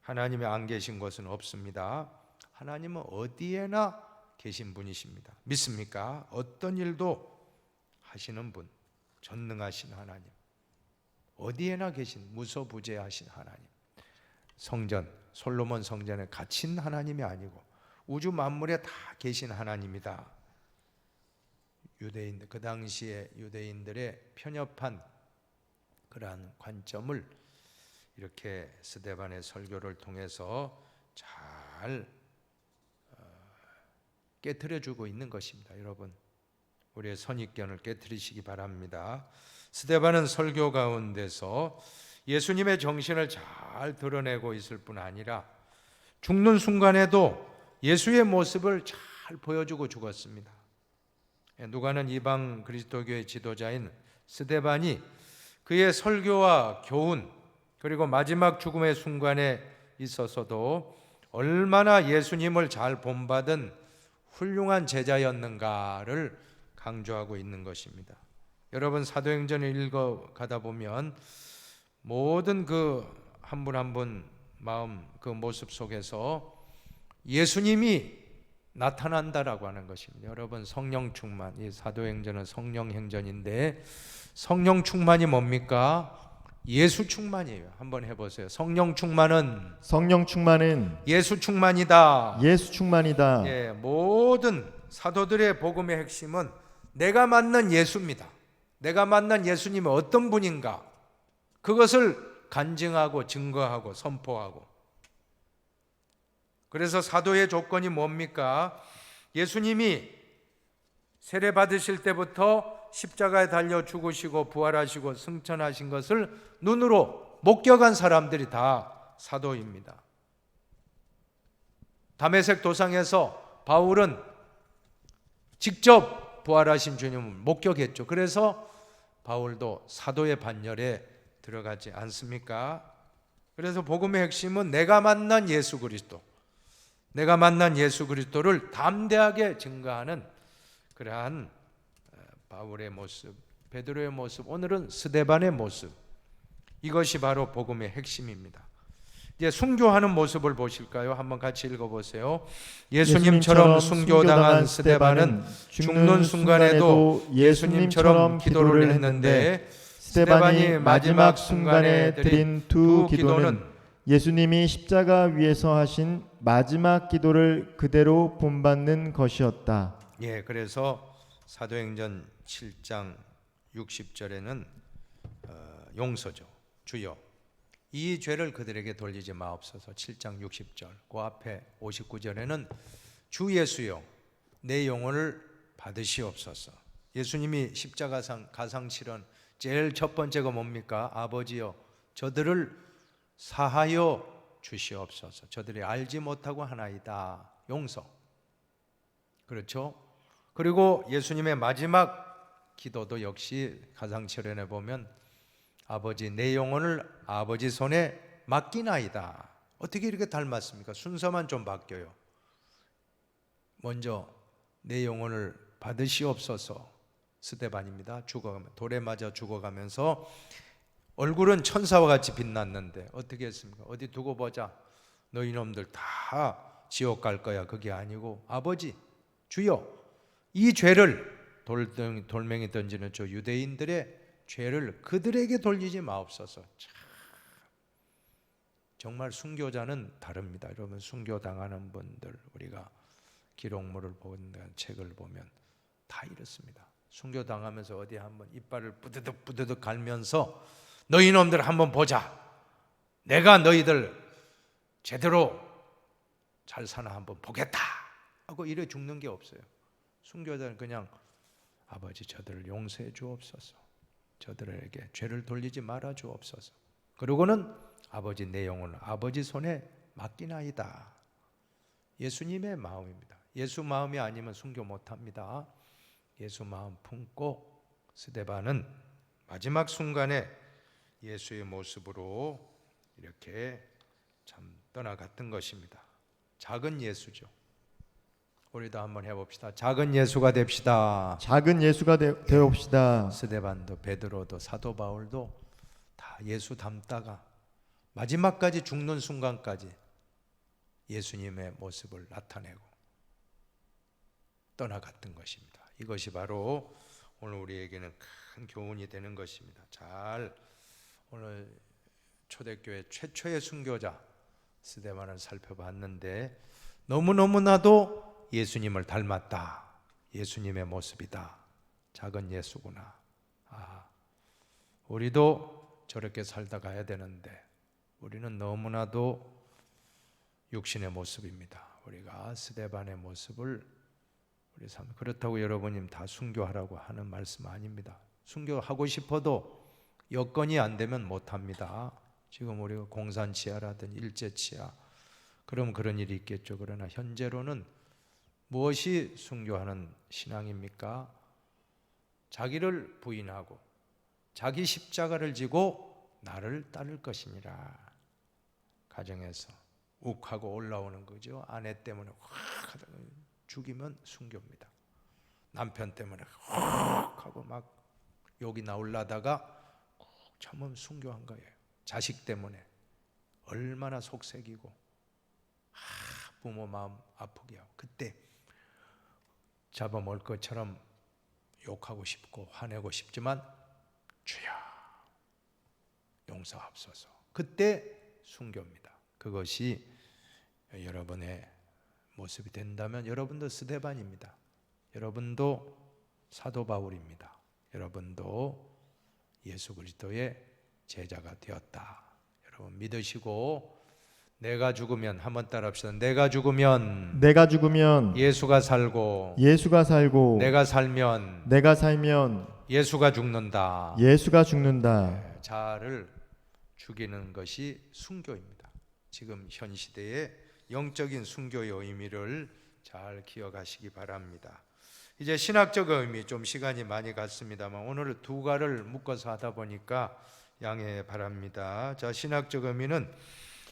하나님이 안 계신 곳은 없습니다. 하나님은 어디에나 계신 분이십니다. 믿습니까? 어떤 일도 하시는 분, 전능하신 하나님, 어디에나 계신 무소부재하신 하나님. 성전, 솔로몬 성전에 갇힌 하나님이 아니고 우주 만물에 다 계신 하나님이다. 유대인들, 그 당시에 유대인들의 편협한 그러한 관점을 이렇게 스데반의 설교를 통해서 잘 깨트려주고 있는 것입니다. 여러분, 우리의 선입견을 깨트리시기 바랍니다. 스데반은 설교 가운데서 예수님의 정신을 잘 드러내고 있을 뿐 아니라 죽는 순간에도 예수의 모습을 잘 보여주고 죽었습니다. 누가는 이방 그리스도교의 지도자인 스데반이 그의 설교와 교훈 그리고 마지막 죽음의 순간에 있어서도 얼마나 예수님을 잘 본받은 훌륭한 제자였는가를 강조하고 있는 것입니다. 여러분, 사도행전을 읽어가다 보면 모든 그 한 분 한 분 마음, 그 모습 속에서 예수님이 나타난다라고 하는 것입니다. 여러분, 성령 충만, 이 사도행전은 성령 행전인데 성령 충만이 뭡니까? 예수 충만이에요. 한번 해보세요. 성령 충만은 예수 충만이다. 예수 충만이다. 예, 모든 사도들의 복음의 핵심은 내가 만난 예수입니다. 내가 만난 예수님이 어떤 분인가, 그것을 간증하고 증거하고 선포하고. 그래서 사도의 조건이 뭡니까? 예수님이 세례 받으실 때부터 십자가에 달려 죽으시고 부활하시고 승천하신 것을 눈으로 목격한 사람들이 다 사도입니다. 다메섹 도상에서 바울은 직접 부활하신 주님을 목격했죠. 그래서 바울도 사도의 반열에 들어가지 않습니까? 그래서 복음의 핵심은 내가 만난 예수 그리스도, 내가 만난 예수 그리스도를 담대하게 증거하는 그러한 바울의 모습, 베드로의 모습, 오늘은 스데반의 모습, 이것이 바로 복음의 핵심입니다. 이제 순교하는 모습을 보실까요? 한번 같이 읽어보세요. 예수님처럼 순교당한 스데반은 죽는 순간에도 예수님처럼 기도를 했는데 스데반이 마지막 순간에 드린 두 기도는 예수님이 십자가 위에서 하신 마지막 기도를 그대로 본받는 것이었다. 예, 그래서 사도행전 7장 60절에는 용서죠. 주여, 이 죄를 그들에게 돌리지 마옵소서. 7장 60절. 그 앞에 59절에는 주 예수여, 내 영혼을 받으시옵소서. 예수님이 십자가상 가상실현 제일 첫 번째가 뭡니까? 아버지여, 저들을 사하여 주시옵소서. 저들이 알지 못하고 하나이다. 용서. 그렇죠? 그리고 예수님의 마지막 기도도 역시 가상실현에 보면 아버지, 내 영혼을 아버지 손에 맡기나이다. 어떻게 이렇게 닮았습니까? 순서만 좀 바뀌어요. 먼저 내 영혼을 받으시옵소서. 스데반입니다. 죽어가면, 돌에 맞아 죽어가면서 얼굴은 천사와 같이 빛났는데 어떻게 했습니까? 어디 두고 보자, 너희 놈들 다 지옥 갈 거야. 그게 아니고 아버지, 주여, 이 죄를 돌멩이 던지는 저 유대인들의 죄를 그들에게 돌리지 마옵소서. 참, 정말 순교자는 다릅니다. 여러분, 순교당하는 분들, 우리가 기록물을 보는 책을 보면 다 이렇습니다. 순교당하면서 어디 한번 이빨을 뿌드득 뿌드득 갈면서 너희 놈들 한번 보자, 내가 너희들 제대로 잘 사나 한번 보겠다 하고 이래 죽는 게 없어요. 순교자는 그냥 아버지, 저들을 용서해 주옵소서. 저들에게 죄를 돌리지 말아 주옵소서. 그러고는 아버지 내 영혼을 아버지 손에 맡기나이다. 예수님의 마음입니다. 예수 마음이 아니면 순교 못합니다. 예수 마음 품고 스데반은 마지막 순간에 예수의 모습으로 이렇게 참 떠나갔던 것입니다. 작은 예수죠. 우리도 한번 해봅시다. 작은 예수가 됩시다. 작은 예수가 되옵시다. 스데반도 베드로도 사도 바울도 다 예수 닮다가 마지막까지 죽는 순간까지 예수님의 모습을 나타내고 떠나갔던 것입니다. 이것이 바로 오늘 우리에게는 큰 교훈이 되는 것입니다. 잘 오늘 초대교회 최초의 순교자 스데반을 살펴봤는데 너무너무나도 예수님을 닮았다. 예수님의 모습이다. 작은 예수구나. 우리도 저렇게 살다 가야 되는데 우리는 너무나도 육신의 모습입니다. 우리가 스데반의 모습을 우리 삶 그렇다고 여러분님 다 순교하라고 하는 말씀 아닙니다. 순교하고 싶어도 여건이 안 되면 못 합니다. 지금 우리가 공산치하라든 일제치하 그럼 그런 일이 있겠죠. 그러나 현재로는 무엇이 순교하는 신앙입니까? 자기를 부인하고 자기 십자가를 지고 나를 따를 것이니라. 가정에서 욱하고 올라오는 거죠. 아내 때문에 확 하다가 죽이면 순교입니다. 남편 때문에 확 하고 막 욕이 나올라다가 꾹 참으면 순교한 거예요. 자식 때문에 얼마나 속색이고 부모 마음 아프게 하고 그때 잡아먹을 것처럼 욕하고 싶고 화내고 싶지만 주여 용서하옵소서. 그때 순교입니다. 그것이 여러분의 모습이 된다면 여러분도 스데반입니다. 여러분도 사도 바울입니다. 여러분도 예수 그리스도의 제자가 되었다. 여러분 믿으시고 내가 죽으면 한번 따라합시다. 내가 죽으면 예수가 살고 내가 살면 예수가 죽는다. 자아를 죽이는 것이 순교입니다. 지금 현 시대의 영적인 순교의 의미를 잘 기억하시기 바랍니다. 이제 신학적 의미 좀 시간이 많이 갔습니다만 오늘 두 가를 묶어서 하다 보니까 양해 바랍니다. 자, 신학적 의미는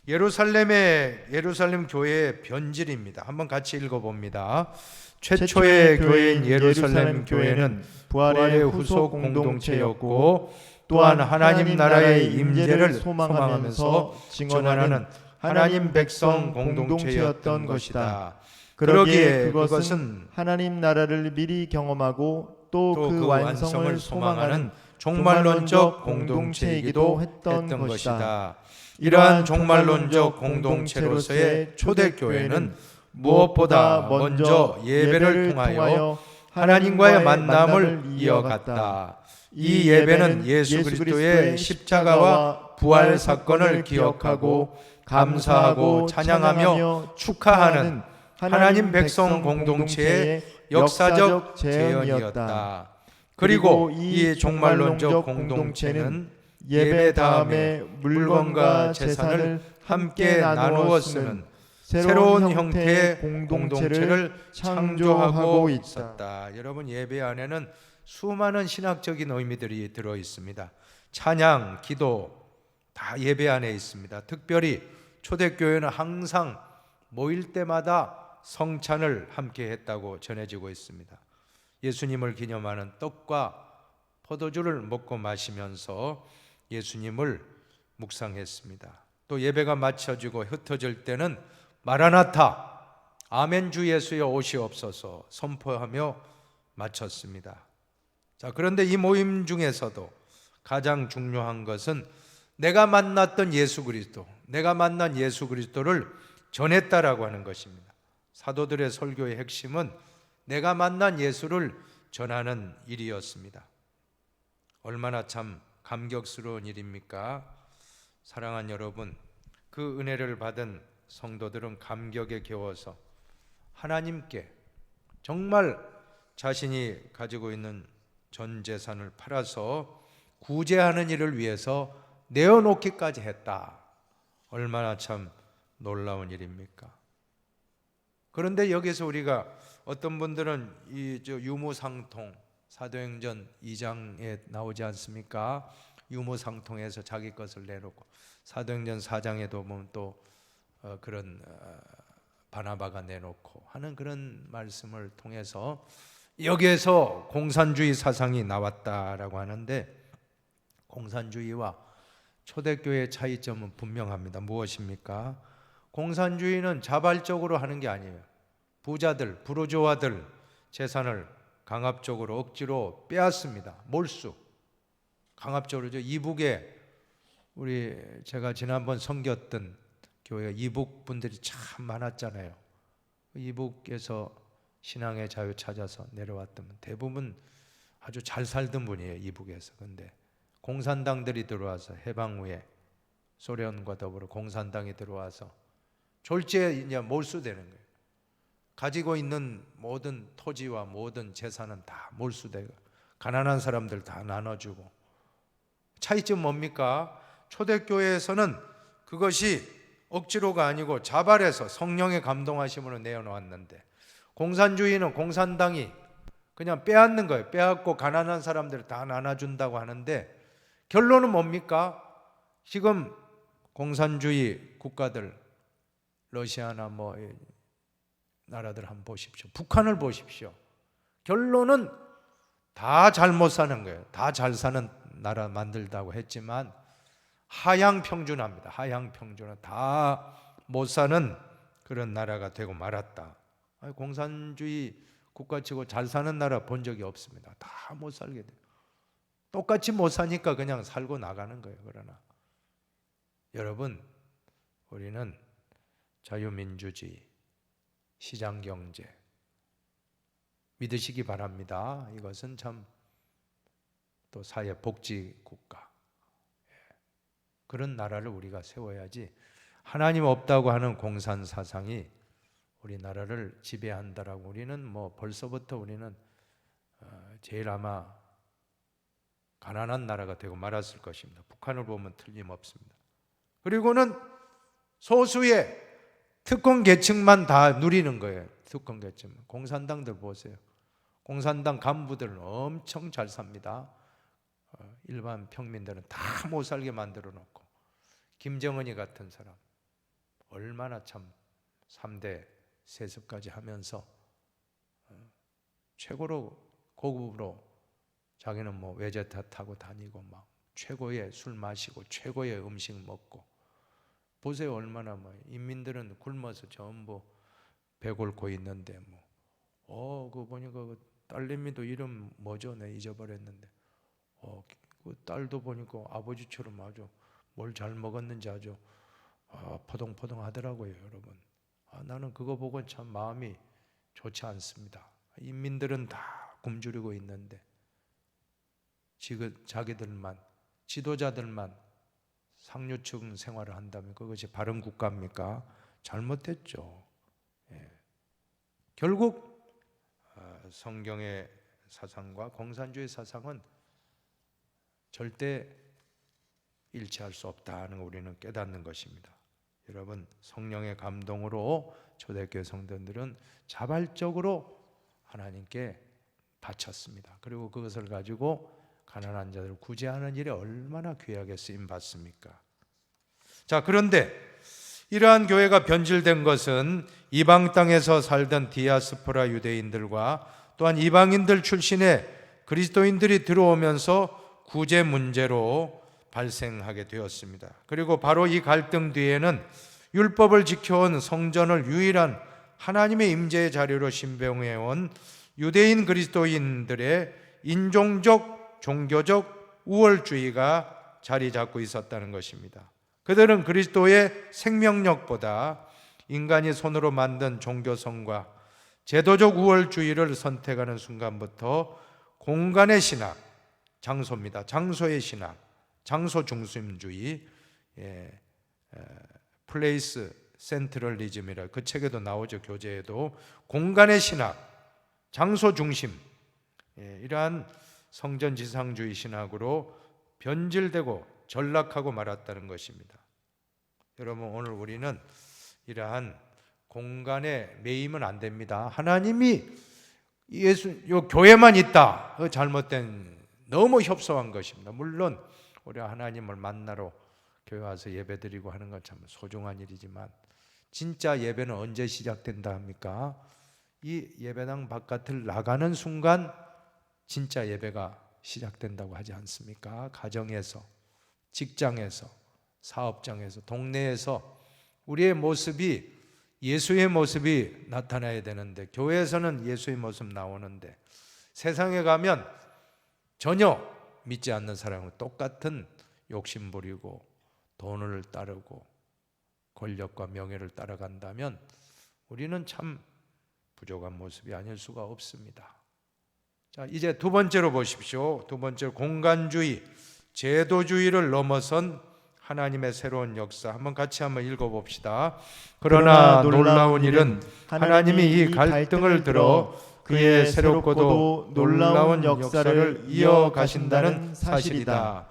예루살렘 교회의 변질입니다. 한번 같이 읽어봅니다. 최초의 교회인 예루살렘 교회는 부활의 후속 공동체였고 또한 하나님 나라의 임재를 소망하면서 증언하는 하나님 백성 공동체였던 것이다. 그러기에 그것은 하나님 나라를 미리 경험하고 또 그 완성을 소망하는 종말론적 공동체이기도 했던 것이다. 이러한 종말론적 공동체로서의 초대교회는 무엇보다 먼저 예배를 통하여 하나님과의 만남을 이어갔다. 이 예배는 예수 그리스도의 십자가와 부활 사건을 기억하고 감사하고 찬양하며 축하하는 하나님 백성 공동체의 역사적 재현이었다. 그리고 이 종말론적 공동체는 예배 다음에 물건과 재산을 함께 나누어 쓰는 새로운 형태의 공동체를 창조하고 있었다. 여러분 예배 안에는 수많은 신학적인 의미들이 들어 있습니다. 찬양, 기도 다 예배 안에 있습니다. 특별히 초대교회는 항상 모일 때마다 성찬을 함께 했다고 전해지고 있습니다. 예수님을 기념하는 떡과 포도주를 먹고 마시면서 예수님을 묵상했습니다. 또 예배가 마쳐지고 흩어질 때는 마라나타, 아멘 주 예수여 오시옵소서 선포하며 마쳤습니다. 자, 그런데 이 모임 중에서도 가장 중요한 것은 내가 만났던 예수 그리스도, 내가 만난 예수 그리스도를 전했다라고 하는 것입니다. 사도들의 설교의 핵심은 내가 만난 예수를 전하는 일이었습니다. 얼마나 참 감격스러운 일입니까? 사랑하는 여러분, 그 은혜를 받은 성도들은 감격에 겨워서 하나님께 정말 자신이 가지고 있는 전 재산을 팔아서 구제하는 일을 위해서 내어놓기까지 했다. 얼마나 참 놀라운 일입니까? 그런데 여기서 우리가 어떤 분들은 이 유무상통 사도행전 2장에 나오지 않습니까? 유무상통해서 자기 것을 내놓고 사도행전 4장에도 보면 또 그런 바나바가 내놓고 하는 그런 말씀을 통해서 여기에서 공산주의 사상이 나왔다라고 하는데, 공산주의와 초대교회의 차이점은 분명합니다. 무엇입니까? 공산주의는 자발적으로 하는 게 아니에요. 부자들, 부르주아들 재산을 강압적으로 억지로 빼앗습니다. 몰수. 강압적으로. 이북에 제가 지난번 섬겼던 교회가 이북 분들이 참 많았잖아요. 이북에서 신앙의 자유 찾아서 내려왔던 분 대부분 아주 잘 살던 분이에요. 이북에서. 근데 공산당들이 들어와서 해방 후에 소련과 더불어 공산당이 들어와서 졸지에 이제 몰수되는 거예요. 가지고 있는 모든 토지와 모든 재산은 다 몰수되고 가난한 사람들 다 나눠주고. 차이점 뭡니까? 초대교회에서는 그것이 억지로가 아니고 자발해서 성령의 감동하심으로 내어놓았는데, 공산주의는 공산당이 그냥 빼앗는 거예요. 빼앗고 가난한 사람들 다 나눠준다고 하는데, 결론은 뭡니까? 지금 공산주의 국가들, 러시아나 나라들 한번 보십시오. 북한을 보십시오. 결론은 다 잘못 사는 거예요. 다 잘 사는 나라 만들다고 했지만 하향평준합니다. 하향평준은 다 못 사는 그런 나라가 되고 말았다. 공산주의 국가치고 잘 사는 나라 본 적이 없습니다. 다 못 살게 돼요. 똑같이 못 사니까 그냥 살고 나가는 거예요. 그러나 여러분, 우리는 자유민주주의, 시장경제 믿으시기 바랍니다. 이것은 참 또 사회복지국가, 그런 나라를 우리가 세워야지 하나님 없다고 하는 공산사상이 우리나라를 지배한다라고 우리는 벌써부터 우리는 제일 아마 가난한 나라가 되고 말았을 것입니다. 북한을 보면 틀림없습니다. 그리고는 소수의 특권 계층만 다 누리는 거예요. 특권 계층. 공산당들 보세요. 공산당 간부들은 엄청 잘 삽니다. 일반 평민들은 다 못 살게 만들어 놓고. 김정은이 같은 사람 얼마나 참 3대 세습까지 하면서 최고로 고급으로 자기는 외제차 타고 다니고 막 최고의 술 마시고 최고의 음식 먹고. 보세요, 얼마나 인민들은 굶어서 전부 배골고 있는데 그거 보니까 그 딸내미도 이름 뭐죠? 내가 잊어버렸는데 그 딸도 보니까 아버지처럼 아주 뭘 잘 먹었는지 아주 포동포동 하더라고요, 여러분. 나는 그거 보고 참 마음이 좋지 않습니다. 인민들은 다 굶주리고 있는데 자기들만, 지도자들만 상류층 생활을 한다면 그것이 바른 국가입니까? 잘못됐죠. 결국 성경의 사상과 공산주의 사상은 절대 일치할 수 없다는 걸 우리는 깨닫는 것입니다. 여러분, 성령의 감동으로 초대교회 성도들은 자발적으로 하나님께 바쳤습니다. 그리고 그것을 가지고 가난한 자들을 구제하는 일에 얼마나 귀하게 쓰임 받습니까? 자, 그런데 이러한 교회가 변질된 것은 이방 땅에서 살던 디아스포라 유대인들과 또한 이방인들 출신의 그리스도인들이 들어오면서 구제 문제로 발생하게 되었습니다. 그리고 바로 이 갈등 뒤에는 율법을 지켜온 성전을 유일한 하나님의 임재의 자리로 신봉해온 유대인 그리스도인들의 인종적, 종교적 우월주의가 자리 잡고 있었다는 것입니다. 그들은 그리스도의 생명력보다 인간이 손으로 만든 종교성과 제도적 우월주의를 선택하는 순간부터 공간의 신학, 장소입니다. 장소의 신학, 장소 중심주의, 플레이스 센트럴리즘이라 그 책에도 나오죠. 교재에도. 공간의 신학, 장소 중심, 이러한 성전지상주의 신학으로 변질되고 전락하고 말았다는 것입니다. 여러분, 오늘 우리는 이러한 공간에 매이면 안 됩니다. 하나님이 요 교회만 있다, 그 잘못된, 너무 협소한 것입니다. 물론 우리 하나님을 만나러 교회 와서 예배드리고 하는 건 참 소중한 일이지만, 진짜 예배는 언제 시작된다 합니까? 이 예배당 바깥을 나가는 순간 진짜 예배가 시작된다고 하지 않습니까? 가정에서, 직장에서, 사업장에서, 동네에서 우리의 모습이, 예수의 모습이 나타나야 되는데, 교회에서는 예수의 모습 나오는데 세상에 가면 전혀 믿지 않는 사람은 똑같은 욕심 부리고 돈을 따르고 권력과 명예를 따라간다면 우리는 참 부족한 모습이 아닐 수가 없습니다. 자, 이제 두 번째로 보십시오. 두 번째, 공간주의, 제도주의를 넘어선 하나님의 새로운 역사. 같이 한번 읽어봅시다. 그러나 놀라운 일은 하나님이 이 갈등을 들어 그의 새롭고도 놀라운 역사를 이어가신다는 사실이다.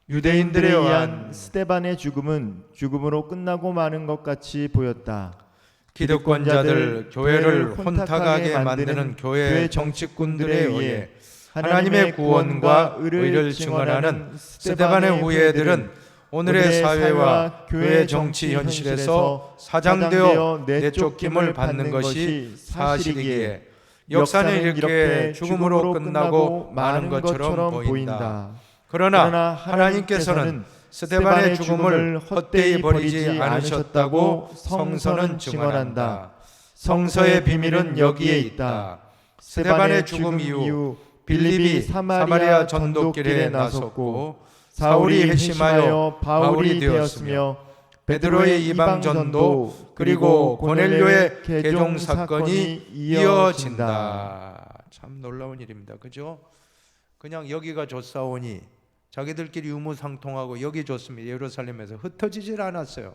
유대인들에 의한 스데반의 죽음은 죽음으로 끝나고 마는 것 같이 보였다. 기득권자들, 교회를 혼탁하게 만드는 교회 정치꾼들에 의해 하나님의 구원과 의를 증언하는 스데반의 후예들은 오늘의 사회와 교회 정치 현실에서 사장되어 내쫓김을 받는 것이 사실이기에 역사는 이렇게 죽음으로 끝나고 마는 것처럼 보인다. 그러나 하나님께서는 스데반의 죽음을 헛되이 버리지 않으셨다고 성서는 증언한다. 성서의 비밀은 여기에 있다. 스데반의 죽음 이후 빌립이 사마리아 전도길에 나섰고, 사울이 회심하여 바울이 되었으며, 베드로의 이방 전도, 그리고 고넬료의 개종 사건이 이어진다. 참 놀라운 일입니다. 그죠? 그냥 여기가 좋사오니 자기들끼리 유무상통하고 여기 좋습니다, 예루살렘에서 흩어지질 않았어요.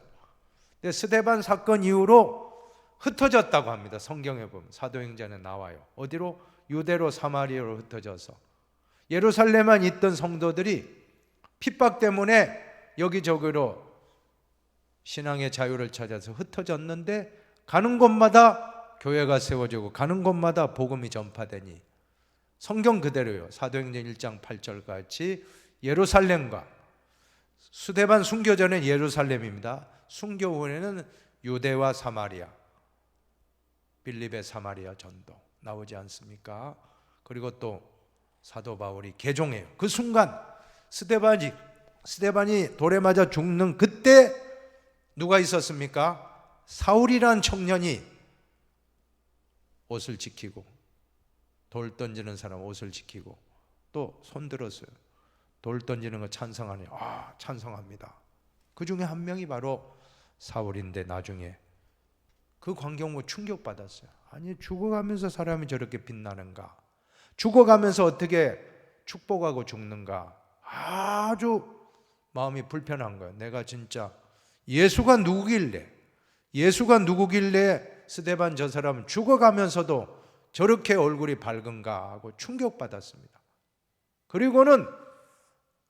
근데 스데반 사건 이후로 흩어졌다고 합니다. 성경에 보면, 사도행전에 나와요. 어디로? 유대로, 사마리아로 흩어져서 예루살렘만 있던 성도들이 핍박 때문에 여기저기로 신앙의 자유를 찾아서 흩어졌는데, 가는 곳마다 교회가 세워지고 가는 곳마다 복음이 전파되니 성경 그대로요. 사도행전 1장 8절 같이 예루살렘과, 스데반 순교 전에 예루살렘입니다. 순교 후에는 유대와 사마리아, 빌립의 사마리아 전도 나오지 않습니까? 그리고 또 사도 바울이 개종해요. 그 순간 스데반이 돌에 맞아 죽는 그때 누가 있었습니까? 사울이라는 청년이 옷을 지키고, 돌 던지는 사람 옷을 지키고 또 손 들었어요. 돌 던지는 거 찬성하니, 찬성합니다. 그 중에 한 명이 바로 사울인데, 나중에 그 광경 보고 충격받았어요. 아니, 죽어가면서 사람이 저렇게 빛나는가? 죽어가면서 어떻게 축복하고 죽는가? 아주 마음이 불편한 거예요. 내가 진짜 예수가 누구길래 스데반 저 사람은 죽어가면서도 저렇게 얼굴이 밝은가 하고 충격받았습니다.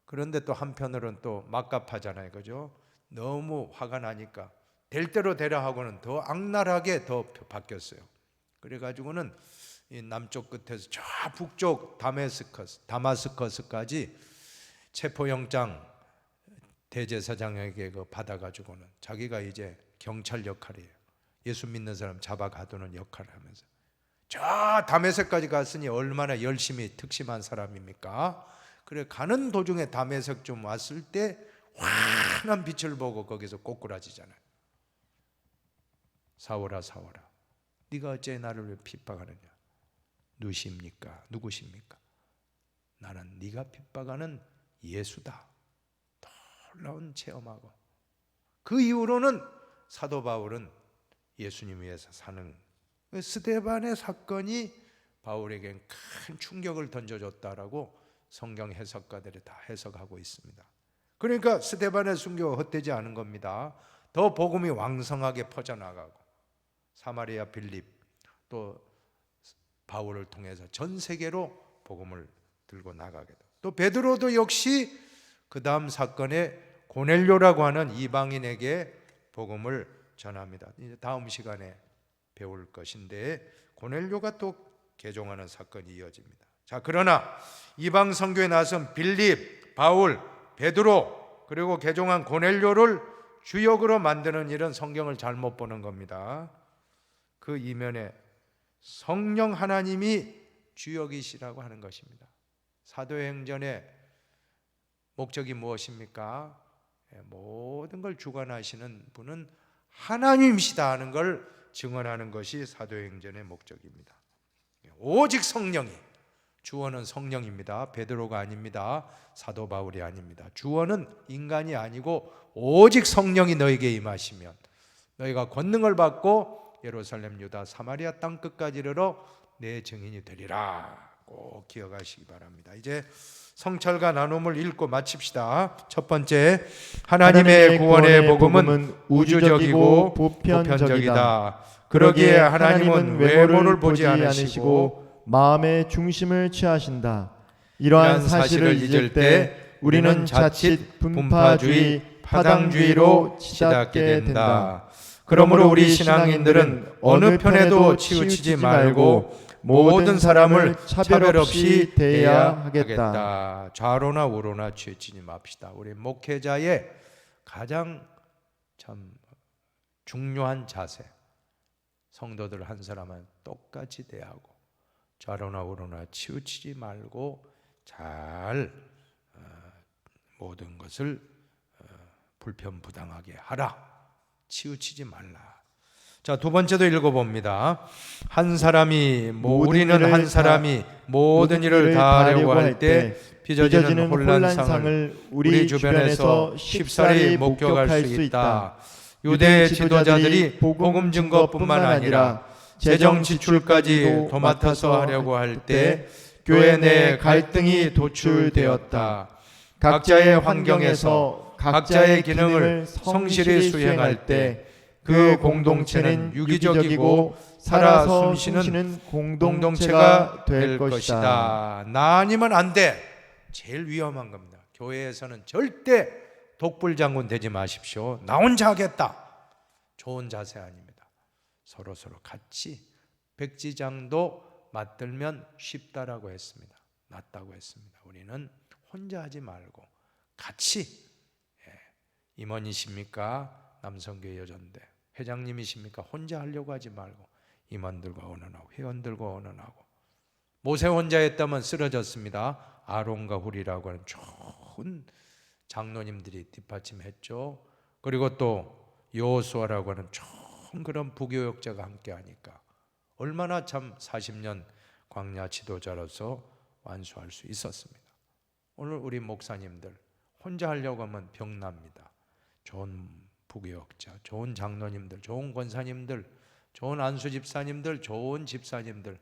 그런데 또 한편으로는 또 막갑하잖아요. 그죠? 너무 화가 나니까 될 대로 되라 하고는 더 악랄하게 더 바뀌었어요. 그래가지고는 이 남쪽 끝에서 저 북쪽 다마스커스까지 체포영장 대제사장에게 받아가지고는 자기가 이제 경찰 역할이에요. 예수 믿는 사람 잡아가두는 역할을 하면서 저 다메섹까지 갔으니 얼마나 열심히 특심한 사람입니까? 그래, 가는 도중에 다메섹 좀 왔을 때 환한 빛을 보고 거기서 꼬꾸라지잖아요. 사울아, 사울아, 네가 어째 나를 왜 핍박하느냐? 누구십니까? 나는 네가 핍박하는 예수다. 놀라운 체험하고, 그 이후로는 사도 바울은 예수님 위해서 사는, 스데반의 사건이 바울에겐 큰 충격을 던져줬다라고 성경 해석가들이 다 해석하고 있습니다. 그러니까 스데반의 순교가 헛되지 않은 겁니다. 더 복음이 왕성하게 퍼져나가고, 사마리아 빌립 또 바울을 통해서 전 세계로 복음을 들고 나가게 되고, 또 베드로도 역시 그 다음 사건에 고넬료라고 하는 이방인에게 복음을 전합니다. 이제 다음 시간에 배울 것인데 고넬료가 또 개종하는 사건이 이어집니다. 자, 그러나 이방 선교에 나선 빌립, 바울, 베드로 그리고 개종한 고넬료를 주역으로 만드는 일은 성경을 잘못 보는 겁니다. 그 이면에 성령 하나님이 주역이시라고 하는 것입니다. 사도행전의 목적이 무엇입니까? 모든 걸 주관하시는 분은 하나님이시다 하는 걸 증언하는 것이 사도행전의 목적입니다. 오직 성령이, 주어는 성령입니다. 베드로가 아닙니다. 사도 바울이 아닙니다. 주어는 인간이 아니고 오직 성령이 너에게 임하시면 너희가 권능을 받고 예루살렘, 유다, 사마리아 땅 끝까지 이르러 내 증인이 되리라. 꼭 기억하시기 바랍니다. 이제 성찰과 나눔을 읽고 마칩시다. 첫 번째, 하나님의 구원의 복음은 우주적이고 보편적이다. 그러기에 하나님은 외모를 보지 않으시고 마음의 중심을 취하신다. 이러한 사실을 잊을 때 우리는 자칫 분파주의, 파당주의로 치닫게 된다. 그러므로 우리 신앙인들은 어느 편에도 치우치지 말고 모든 사람을 차별 없이 대해야 하겠다. 좌로나 우로나 치우치지 맙시다. 우리 목회자의 가장 참 중요한 자세, 성도들 한 사람은 똑같이 대하고 좌로나 우로나 치우치지 말고 잘 모든 것을 불편부당하게 하라. 치우치지 말라. 자, 두 번째도 읽어봅니다. 한 사람이 우리는 한 사람이 모든 일을 다 하려고 할 때 빚어지는 혼란상을 우리 주변에서 쉽사리 목격할 수 있다. 유대 지도자들이 복음 증거뿐만 아니라 재정 지출까지 도맡아서 하려고 할 때 교회 내 갈등이 도출되었다. 각자의 환경에서 각자의 기능을 성실히 수행할 때 그 공동체는 유기적이고 살아 숨쉬는 공동체가 될 것이다. 나 아니면 안 돼. 제일 위험한 겁니다. 교회에서는 절대 독불장군 되지 마십시오. 나 혼자 하겠다. 좋은 자세 아닙니다. 서로 같이 백지장도 맞들면 쉽다라고 했습니다. 낫다고 했습니다. 우리는 혼자 하지 말고 같이, 임원이십니까? 남성교회 여전대 회장님이십니까? 혼자 하려고 하지 말고 임원들과 언언하고 회원들과 언언하고. 모세 혼자 했다면 쓰러졌습니다. 아론과 훌이라고 하는 좋은 장로님들이 뒷받침했죠. 그리고 또 여호수아라고 하는 좋은 그런 부교역자가 함께 하니까 얼마나 참 40년 광야 지도자로서 완수할 수 있었습니다. 오늘 우리 목사님들 혼자 하려고 하면 병납니다. 좋은 부교역자, 좋은 장로님들, 좋은 권사님들, 좋은 안수 집사님들, 좋은 집사님들,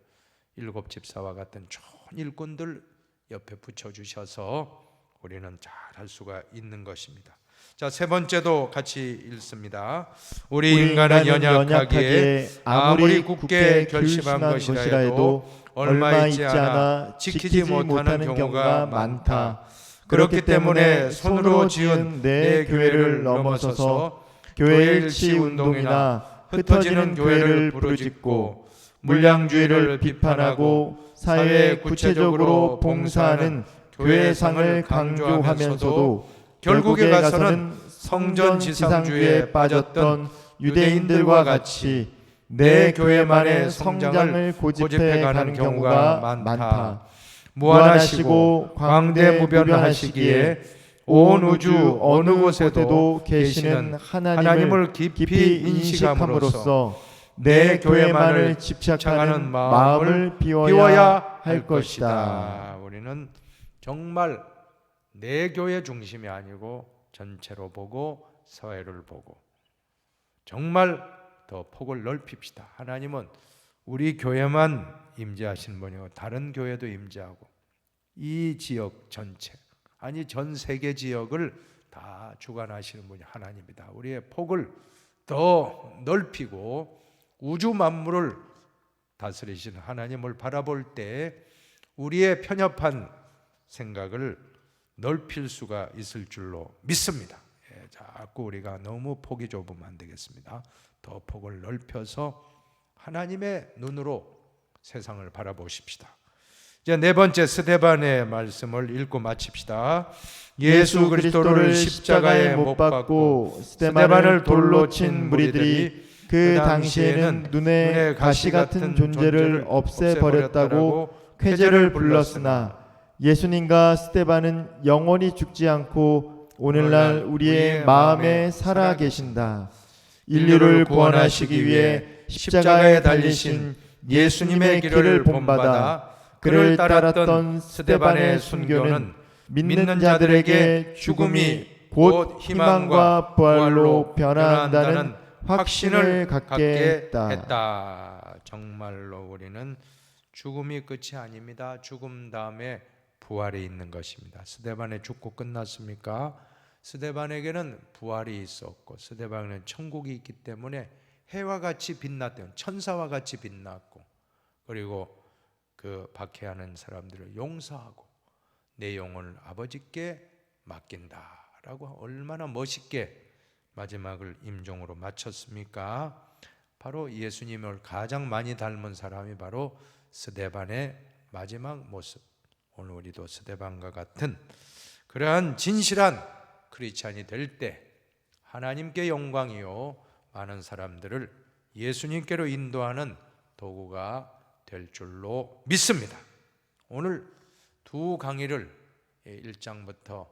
일곱 집사와 같은 좋은 일꾼들 옆에 붙여주셔서 우리는 잘 할 수가 있는 것입니다. 자, 세 번째도 같이 읽습니다. 우리 인간은 연약하기에 아무리 굳게 결심한 것이라 해도 얼마 있지 않아 지키지 못하는 경우가 많다. 그렇기 때문에 손으로 지은 내 교회를 넘어서서 교회 일치 운동이나 흩어지는 교회를 부르짖고 물량주의를 비판하고 사회에 구체적으로 봉사하는 교회상을 강조하면서도 결국에 가서는 성전 지상주의에 빠졌던 유대인들과 같이 내 교회만의 성장을 고집해가는 경우가 많다. 무한하시고 광대무변하시기에 온 우주 어느 곳에도 계시는 하나님을 깊이 인식함으로써 내 교회만을 집착하는 마음을 비워야 할 것이다. 우리는 정말 내 교회 중심이 아니고 전체로 보고 사회를 보고 정말 더 폭을 넓힙시다. 하나님은 우리 교회만 임재하시는 분이고 다른 교회도 임재하고 이 지역 전체, 아니 전 세계 지역을 다 주관하시는 분이 하나님이다. 우리의 폭을 더 넓히고 우주 만물을 다스리시는 하나님을 바라볼 때 우리의 편협한 생각을 넓힐 수가 있을 줄로 믿습니다. 자꾸 우리가 너무 폭이 좁으면 안 되겠습니다. 더 폭을 넓혀서 하나님의 눈으로 세상을 바라보십시다. 이제 네 번째 스데반의 말씀을 읽고 마칩시다. 예수 그리스도를 십자가에 못 박고 스데반을 돌로 친 무리들이 그 당시에는 눈에 가시 같은 존재를 없애버렸다고 쾌재를 불렀으나 예수님과 스데반은 영원히 죽지 않고 오늘날 우리의 마음에 살아 계신다. 인류를 구원하시기 위해 십자가에 달리신 예수님의 길을 본받아 그를 따랐던 스데반의 순교는 믿는 자들에게 죽음이 곧 희망과 부활로 변화한다는 확신을 갖게 했다. 정말로 우리는 죽음이 끝이 아닙니다. 죽음 다음에 부활이 있는 것입니다. 스데반의 죽고 끝났습니까? 스데반에게는 부활이 있었고 스데반에는 천국이 있기 때문에 해와 같이 빛났던 천사와 같이 빛났고, 그리고 그 박해하는 사람들을 용서하고 내 영혼을 아버지께 맡긴다라고 얼마나 멋있게 마지막을 임종으로 마쳤습니까? 바로 예수님을 가장 많이 닮은 사람이 바로 스데반의 마지막 모습. 오늘 우리도 스데반과 같은 그러한 진실한 크리스찬이 될 때 하나님께 영광이요 많은 사람들을 예수님께로 인도하는 도구가 될 줄로 믿습니다. 오늘 두 강의를 1장부터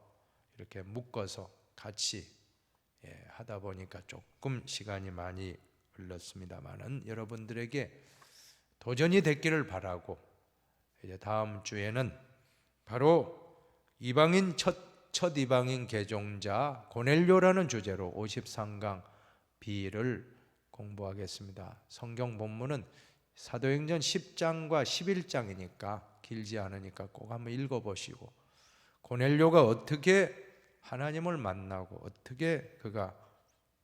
이렇게 묶어서 같이 하다 보니까 조금 시간이 많이 흘렀습니다만은 여러분들에게 도전이 됐기를 바라고, 이제 다음 주에는 바로 이방인 첫 이방인 개종자 고넬료라는 주제로 53강 B를 공부하겠습니다. 성경 본문은 사도행전 10장과 11장이니까 길지 않으니까 꼭 한번 읽어보시고, 고넬료가 어떻게 하나님을 만나고 어떻게 그가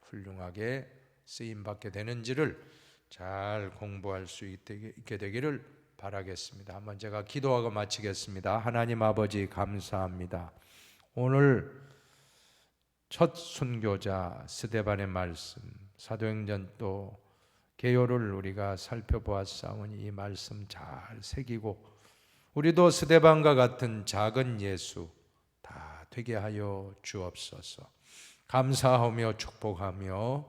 훌륭하게 쓰임받게 되는지를 잘 공부할 수 있게 되기를 바라겠습니다. 한번 제가 기도하고 마치겠습니다. 하나님 아버지 감사합니다. 오늘 첫 순교자 스데반의 말씀, 사도행전 또 개요를 우리가 살펴보았사오니 이 말씀 잘 새기고 우리도 스데반과 같은 작은 예수 다 되게 하여 주옵소서. 감사하며 축복하며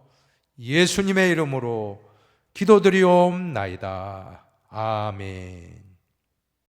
예수님의 이름으로 기도드리옵나이다. 아멘.